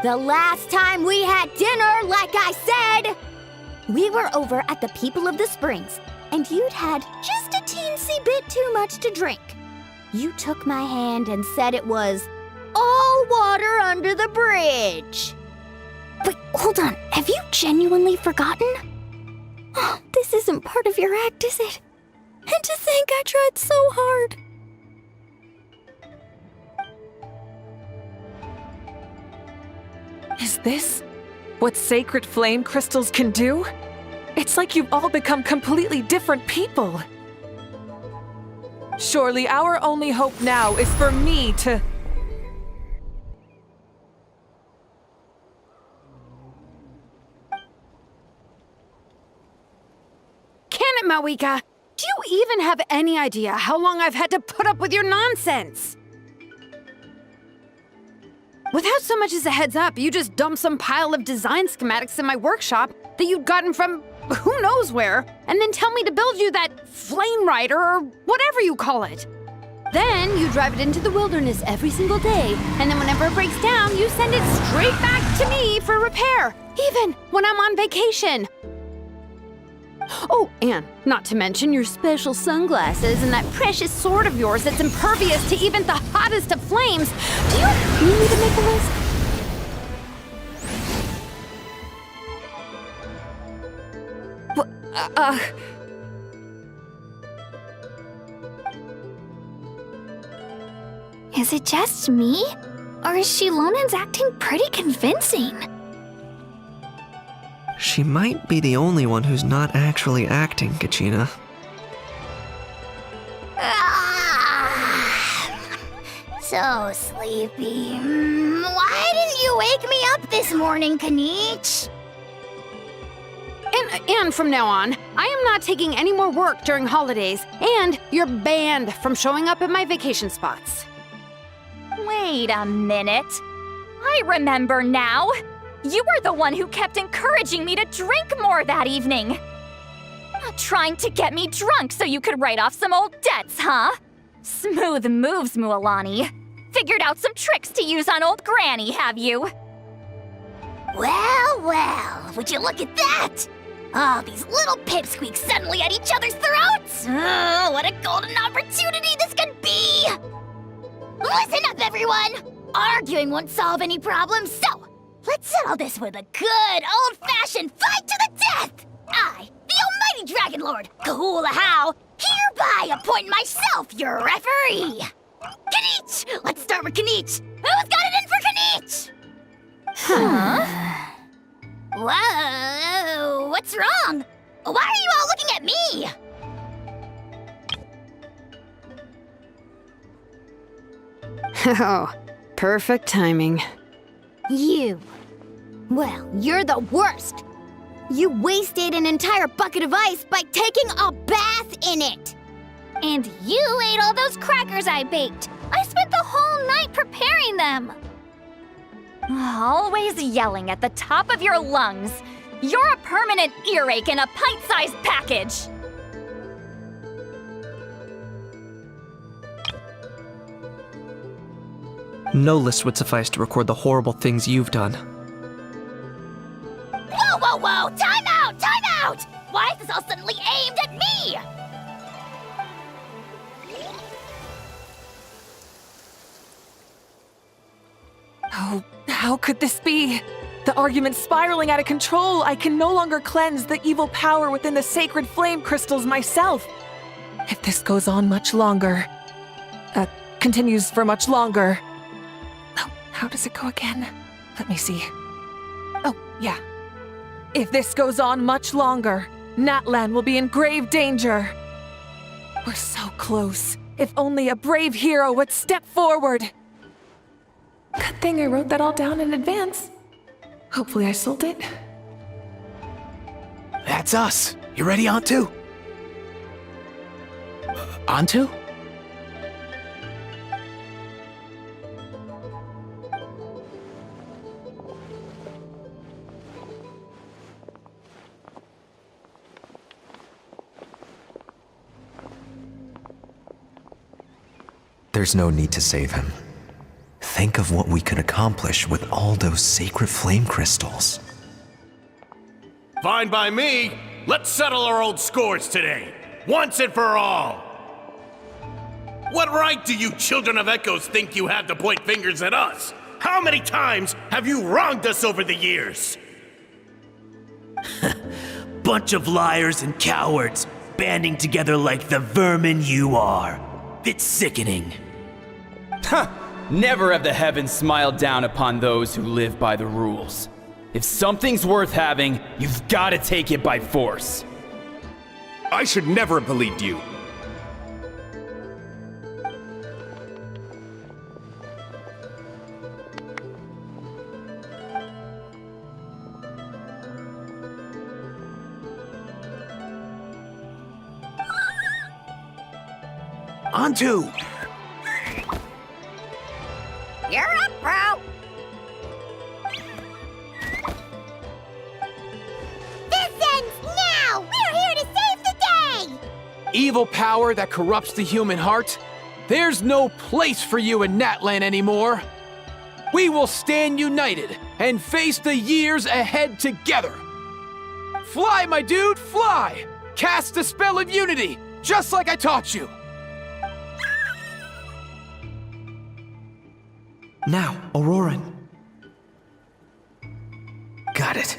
The last time we had dinner, like I said! We were over at the People of the Springs, and you'd had just a teensy bit too much to drink. You took my hand and said it was all water under the bridge. Wait, hold on. Have you genuinely forgotten? Oh, this isn't part of your act, is it? And to think I tried so hard. Is this what sacred flame crystals can do? It's like you've all become completely different people. Surely our only hope now is for me to... Can it, Mavuika? Do you even have any idea how long I've had to put up with your nonsense? Without so much as a heads up, you just dumped some pile of design schematics in my workshop that you'd gotten from who knows where, and then tell me to build you that flame rider or whatever you call it. Then you drive it into the wilderness every single day, and then whenever it breaks down, you send it straight back to me for repair, even when I'm on vacation. Oh, and not to mention your special sunglasses and that precious sword of yours that's impervious to even the hottest of flames. Do you need me to make a list? Is it just me? Or is Xilonen's acting pretty convincing? She might be the only one who's not actually acting, Kachina. So sleepy. Why didn't you wake me up this morning, Kinich? And from now on, I am not taking any more work during holidays, and you're banned from showing up at my vacation spots. Wait a minute. I remember now. You were the one who kept encouraging me to drink more that evening. Not trying to get me drunk so you could write off some old debts, huh? Smooth moves, Mualani. Figured out some tricks to use on old Granny, have you? Well, well, would you look at that? Oh, these little pipsqueaks suddenly at each other's throats! Oh, what a golden opportunity this could be! Listen up, everyone! Arguing won't solve any problems, so let's settle this with a good old-fashioned fight to the death! I, the almighty Dragon Lord, Kahula-How, hereby appoint myself your referee! Kinich! Let's start with Kinich! Who's got it in for Kinich? Huh? Whoa, what's wrong? Why are you all looking at me? Oh, perfect timing. You. Well, you're the worst. You wasted an entire bucket of ice by taking a bath in it. And you ate all those crackers I baked. I spent the whole night preparing them. Always yelling at the top of your lungs. You're a permanent earache in a pint-sized package. No list would suffice to record the horrible things you've done. Whoa, whoa, whoa! Time out! Time out! Why is this all suddenly aimed at me? Oh, how could this be? The argument's spiraling out of control. I can no longer cleanse the evil power within the sacred flame crystals myself. If this goes on much longer, continues for much longer. Oh, how does it go again? Let me see. Oh, yeah. If this goes on much longer, Natlan will be in grave danger. We're so close. If only a brave hero would step forward. Good thing I wrote that all down in advance. Hopefully I sold it. That's us. You ready, Antu? Antu? There's no need to save him. Think of what we could accomplish with all those sacred flame crystals. Fine by me. Let's settle our old scores today, once and for all. What right do you children of Echoes think you have to point fingers at us? How many times have you wronged us over the years? Bunch of liars and cowards, banding together like the vermin you are. It's sickening. Huh! Never have the heavens smiled down upon those who live by the rules. If something's worth having, you've got to take it by force. I should never have believed you. Antu! You're up, bro! This ends now! We're here to save the day! Evil power that corrupts the human heart? There's no place for you in Natlan anymore. We will stand united and face the years ahead together. Fly, my dude, fly! Cast the spell of unity, just like I taught you. Now, Auroran. Got it.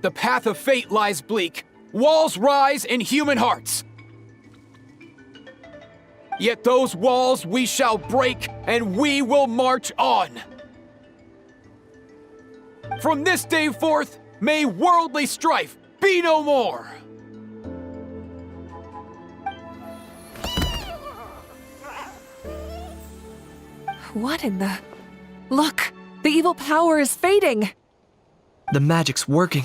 The path of fate lies bleak. Walls rise in human hearts. Yet those walls we shall break, and we will march on. From this day forth, may worldly strife be no more. What in the... Look! The evil power is fading! The magic's working.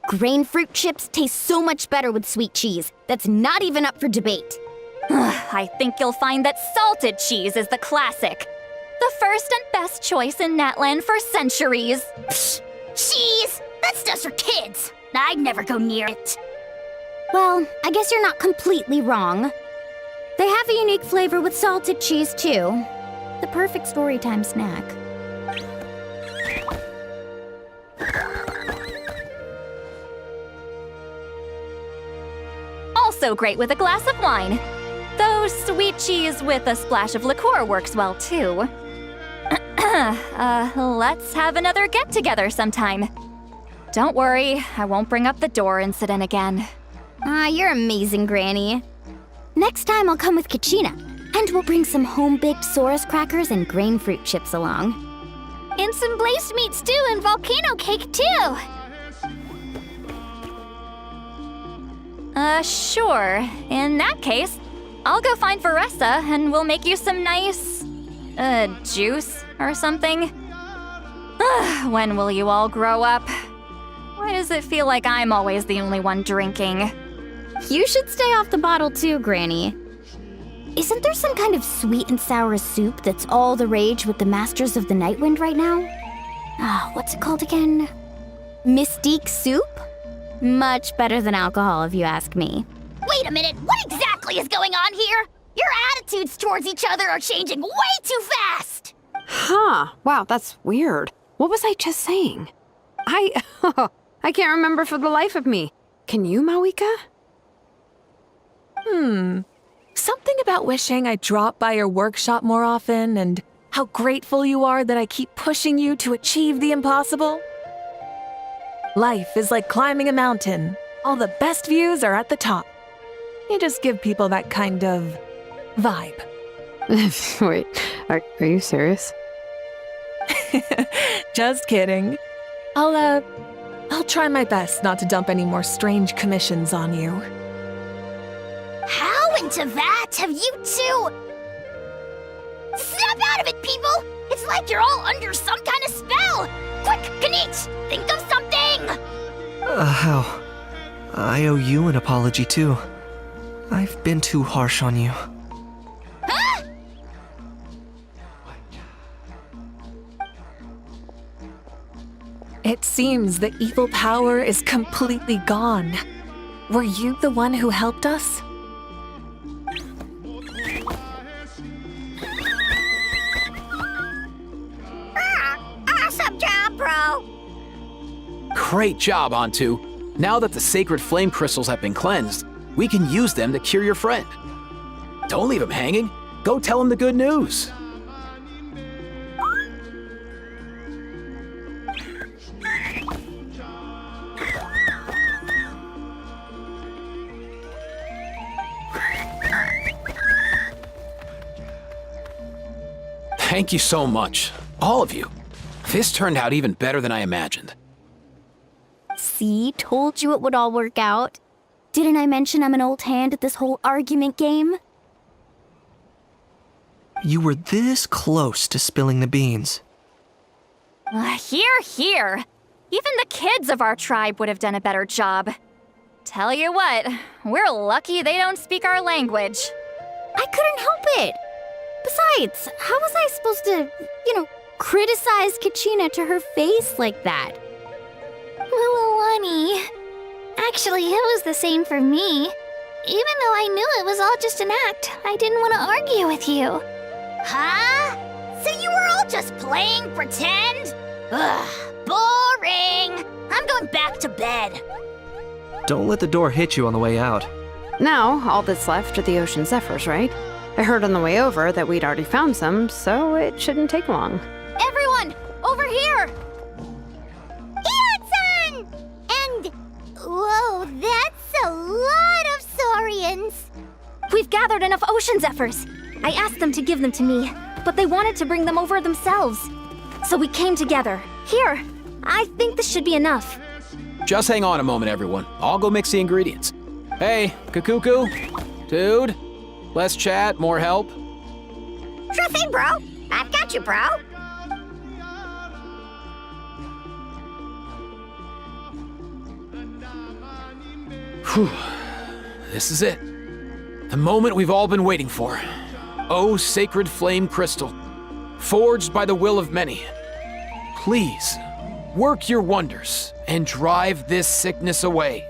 Grain fruit chips taste so much better with sweet cheese. That's not even up for debate. I think you'll find that salted cheese is the classic. The first and best choice in Natlan for centuries. Psh, cheese! That stuff's for kids. I'd never go near it. Well, I guess you're not completely wrong. They have a unique flavor with salted cheese, too. The perfect storytime snack. Also great with a glass of wine. Though sweet cheese with a splash of liqueur works well, too. Let's have another get-together sometime. Don't worry, I won't bring up the door incident again. You're amazing, Granny. Next time I'll come with Kachina, and we'll bring some home-baked Saurus crackers and grain fruit chips along. And some glazed meat stew and volcano cake, too! Sure. In that case, I'll go find Varessa and we'll make you some nice... juice or something. When will you all grow up? Why does it feel like I'm always the only one drinking? You should stay off the bottle too, Granny. Isn't there some kind of sweet and sour soup that's all the rage with the Masters of the Nightwind right now? What's it called again? Mystique soup? Much better than alcohol, if you ask me. Wait a minute, what exactly is going on here? Your attitudes towards each other are changing way too fast! Huh. Wow, that's weird. What was I just saying? I can't remember for the life of me. Can you, Mavuika? Something about wishing I'd drop by your workshop more often and how grateful you are that I keep pushing you to achieve the impossible. Life is like climbing a mountain. All the best views are at the top. You just give people that kind of vibe. Wait, are you serious? Just kidding. I'll try my best not to dump any more strange commissions on you. How into that have you two? Snap out of it, people! It's like you're all under some kind of spell! Quick, kinich! Think of something! How? I owe you an apology too. I've been too harsh on you. Huh? It seems the evil power is completely gone. Were you the one who helped us? Awesome job, bro! Great job, Antu. Now that the sacred flame crystals have been cleansed, we can use them to cure your friend. Don't leave him hanging. Go tell him the good news. Thank you so much, all of you. This turned out even better than I imagined. See, told you it would all work out. Didn't I mention I'm an old hand at this whole argument game? You were this close to spilling the beans. Here. Even the kids of our tribe would have done a better job. Tell you what, we're lucky they don't speak our language. I couldn't help it. Besides, how was I supposed to, criticize Kachina to her face like that? Mualani. Actually, it was the same for me. Even though I knew it was all just an act, I didn't want to argue with you. Huh? So you were all just playing pretend? Ugh, boring! I'm going back to bed. Don't let the door hit you on the way out. Now, all that's left are the ocean zephyrs, right? I heard on the way over that we'd already found some, so it shouldn't take long. Everyone, over here! Ian-san! And... whoa, that's a lot of saurians! We've gathered enough ocean zephyrs. I asked them to give them to me, but they wanted to bring them over themselves. So we came together. Here, I think this should be enough. Just hang on a moment, everyone. I'll go mix the ingredients. Hey, Kakuku? Dude? Less chat, more help? Sure thing, bro. I've got you, bro. Whew. This is it. The moment we've all been waiting for. Oh, sacred flame crystal, forged by the will of many. Please, work your wonders and drive this sickness away.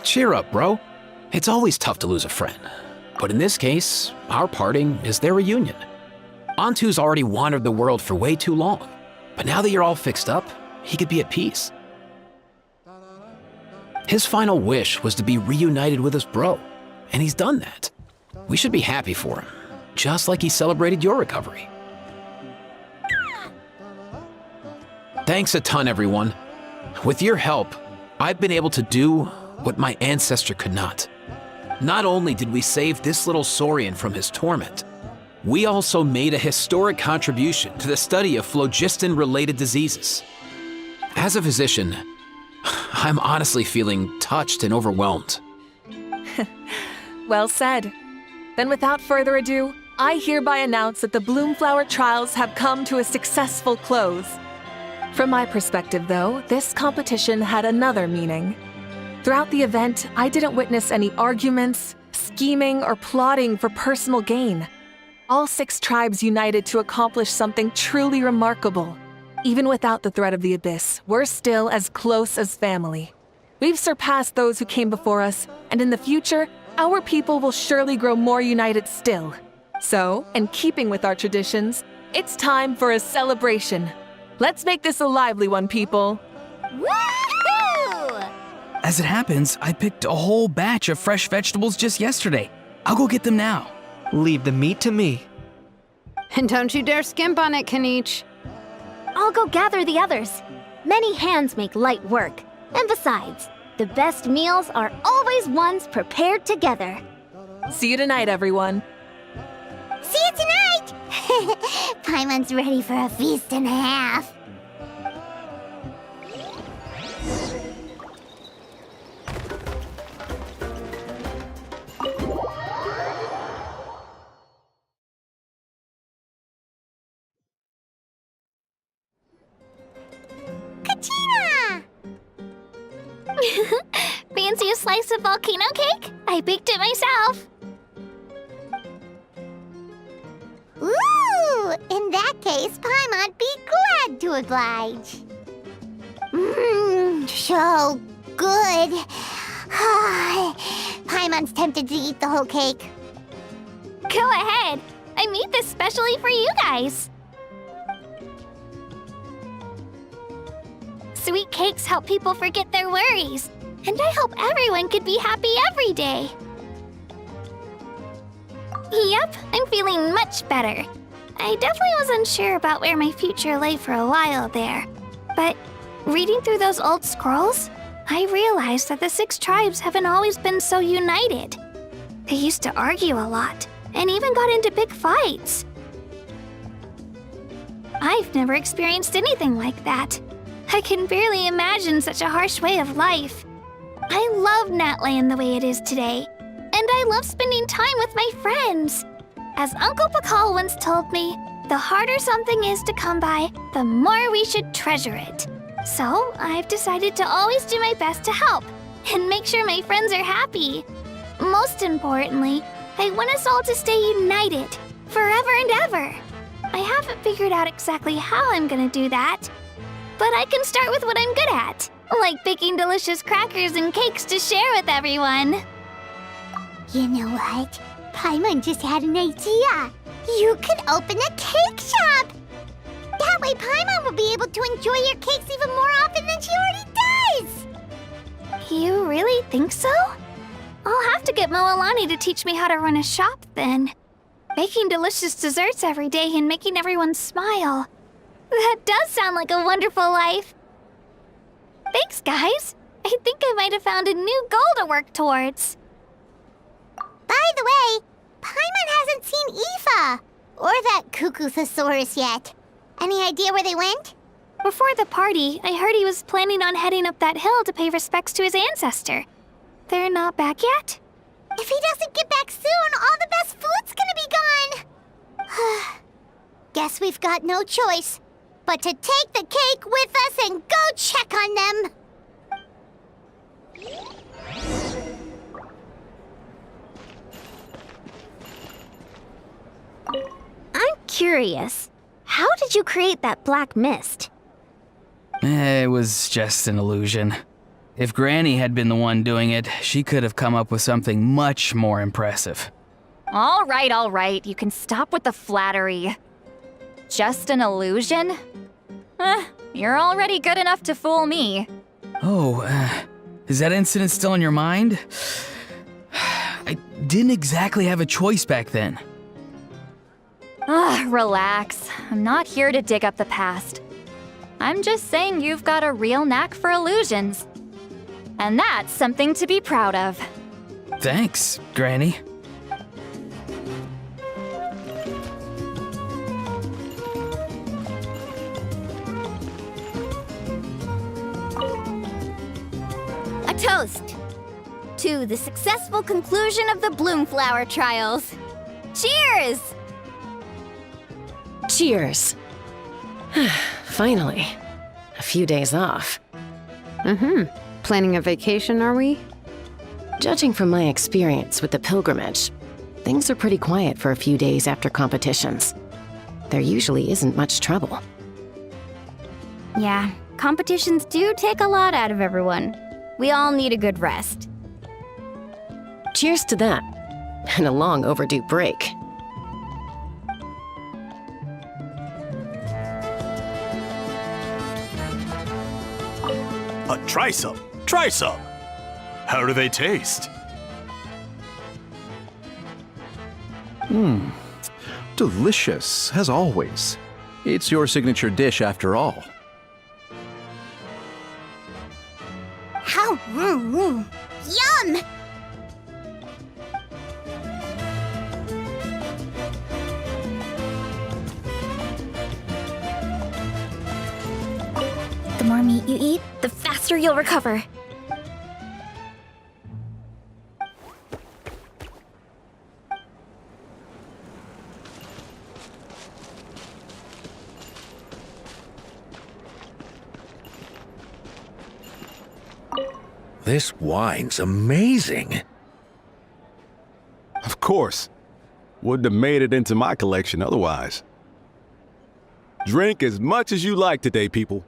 Cheer up, bro. It's always tough to lose a friend. But in this case, our parting is their reunion. Antu's already wandered the world for way too long. But now that you're all fixed up, he could be at peace. His final wish was to be reunited with his bro, and he's done that. We should be happy for him, just like he celebrated your recovery. Thanks a ton, everyone. With your help, I've been able to do what my ancestor could not. Not only did we save this little saurian from his torment, we also made a historic contribution to the study of phlogiston-related diseases. As a physician, I'm honestly feeling touched and overwhelmed. Well said. Then without further ado, I hereby announce that the Bloomflower trials have come to a successful close. From my perspective, though, this competition had another meaning. Throughout the event, I didn't witness any arguments, scheming, or plotting for personal gain. All 6 tribes united to accomplish something truly remarkable. Even without the threat of the abyss, we're still as close as family. We've surpassed those who came before us, and in the future, our people will surely grow more united still. So, in keeping with our traditions, it's time for a celebration. Let's make this a lively one, people. As it happens, I picked a whole batch of fresh vegetables just yesterday. I'll go get them now. Leave the meat to me. And don't you dare skimp on it, Kinich. I'll go gather the others. Many hands make light work. And besides, the best meals are always ones prepared together. See you tonight, everyone. See you tonight! Paimon's ready for a feast and a half. Kachina! Fancy a slice of volcano cake? I baked it myself. Ooh! In that case, Paimon'd be glad to oblige. Mmm, so good. Paimon's tempted to eat the whole cake. Go ahead. I made this specially for you guys. Sweet cakes help people forget their worries. And I hope everyone could be happy every day. Yep, I'm feeling much better. I definitely was unsure about where my future lay for a while there. But reading through those old scrolls, I realized that the 6 tribes haven't always been so united. They used to argue a lot, and even got into big fights. I've never experienced anything like that. I can barely imagine such a harsh way of life. I love Natlan the way it is today, and I love spending time with my friends. As Uncle Pakal once told me, the harder something is to come by, the more we should treasure it. So I've decided to always do my best to help and make sure my friends are happy. Most importantly, I want us all to stay united, forever and ever. I haven't figured out exactly how I'm gonna do that, but I can start with what I'm good at, like baking delicious crackers and cakes to share with everyone. You know what? Paimon just had an idea. You could open a cake shop. That way Paimon will be able to enjoy your cakes even more often than she already does. You really think so? I'll have to get Mualani to teach me how to run a shop then. Baking delicious desserts every day and making everyone smile. That does sound like a wonderful life. Thanks, guys. I think I might have found a new goal to work towards. By the way, Paimon hasn't seen Aoife or that Cuckoo-thesaurus yet. Any idea where they went? Before the party, I heard he was planning on heading up that hill to pay respects to his ancestor. They're not back yet? If he doesn't get back soon, all the best food's gonna be gone. Guess we've got no choice but to take the cake with us and go check on them. I'm curious. How did you create that black mist? It was just an illusion. If Granny had been the one doing it, she could have come up with something much more impressive. All right. You can stop with the flattery. Just an illusion? You're already good enough to fool me. Oh, is that incident still in your mind? I didn't exactly have a choice back then. Relax. I'm not here to dig up the past. I'm just saying you've got a real knack for illusions. And that's something to be proud of. Thanks, Granny. A toast to the successful conclusion of the Bloomflower trials. Cheers! Cheers. Finally. A few days off. Planning a vacation, are we? Judging from my experience with the pilgrimage, things are pretty quiet for a few days after competitions. There usually isn't much trouble. Yeah, competitions do take a lot out of everyone. We all need a good rest. Cheers to that, and a long overdue break. Try some. Try some. How do they taste? Delicious, as always. It's your signature dish after all. How? Yum! The more meat you eat, the faster you'll recover. This wine's amazing. Of course. Wouldn't have made it into my collection otherwise. Drink as much as you like today, people.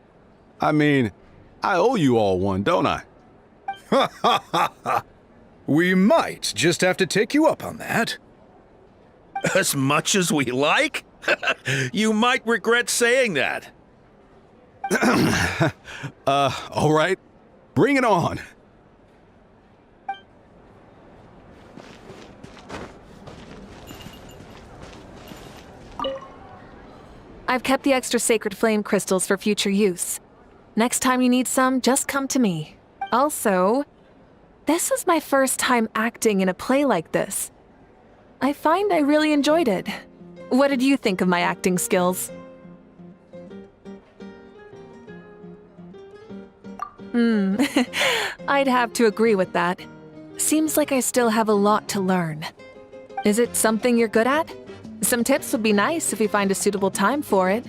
I mean, I owe you all one, don't I? Ha ha ha ha! We might just have to take you up on that. As much as we like? You might regret saying that. All right. Bring it on. I've kept the extra sacred flame crystals for future use. Next time you need some, just come to me. Also, this was my first time acting in a play like this. I find I really enjoyed it. What did you think of my acting skills? I'd have to agree with that. Seems like I still have a lot to learn. Is it something you're good at? Some tips would be nice if you find a suitable time for it.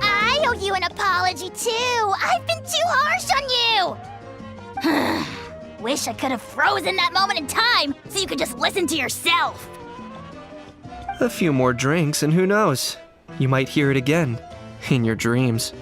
I owe you an apology, too. I've been too harsh on you. Wish I could have frozen that moment in time so you could just listen to yourself. A few more drinks, and who knows? You might hear it again in your dreams.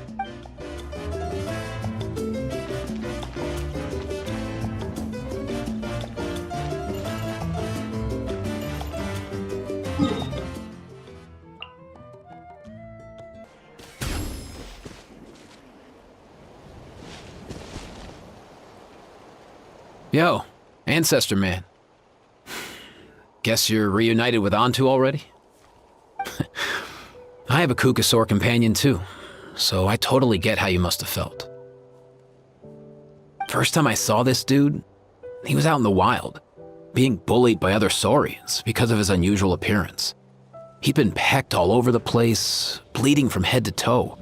Yo, Ancestor Man. Guess you're reunited with Antu already? I have a Kukasaur companion too, so I totally get how you must have felt. First time I saw this dude, he was out in the wild, being bullied by other saurians because of his unusual appearance. He'd been pecked all over the place, bleeding from head to toe.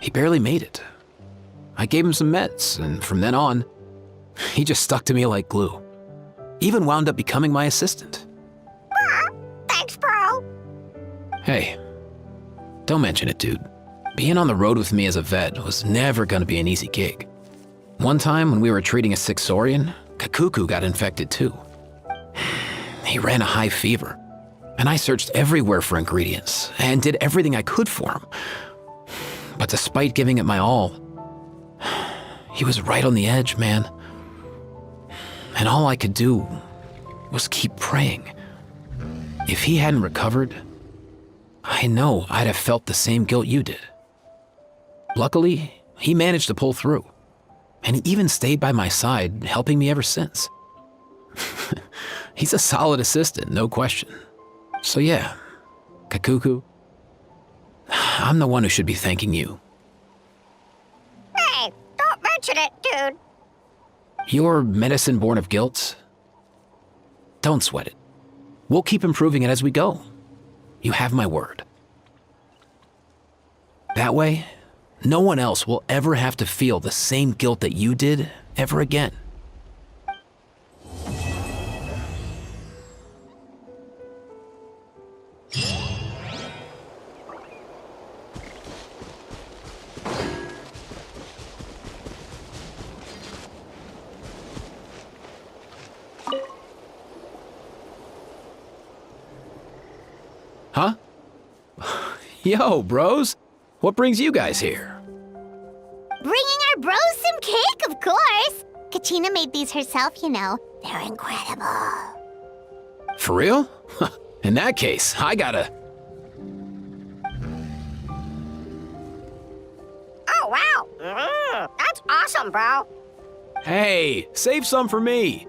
He barely made it. I gave him some meds, and from then on, he just stuck to me like glue. Even wound up becoming my assistant. Thanks, bro. Hey, don't mention it, dude. Being on the road with me as a vet was never gonna be an easy gig. One time when we were treating a sick saurian, Kakuku got infected too. He ran a high fever, and I searched everywhere for ingredients and did everything I could for him. But despite giving it my all, he was right on the edge, man. And all I could do was keep praying. If he hadn't recovered, I know I'd have felt the same guilt you did. Luckily, he managed to pull through, and he even stayed by my side, helping me ever since. He's a solid assistant, no question. So yeah, Kakuku, I'm the one who should be thanking you. Hey, don't mention it, dude. Your medicine born of guilt? Don't sweat it. We'll keep improving it as we go. You have my word. That way, no one else will ever have to feel the same guilt that you did ever again. Huh? Yo, bros. What brings you guys here? Bringing our bros some cake, of course. Kachina made these herself, you know. They're incredible. For real? In that case, I gotta... Oh, wow. That's awesome, bro. Hey, save some for me.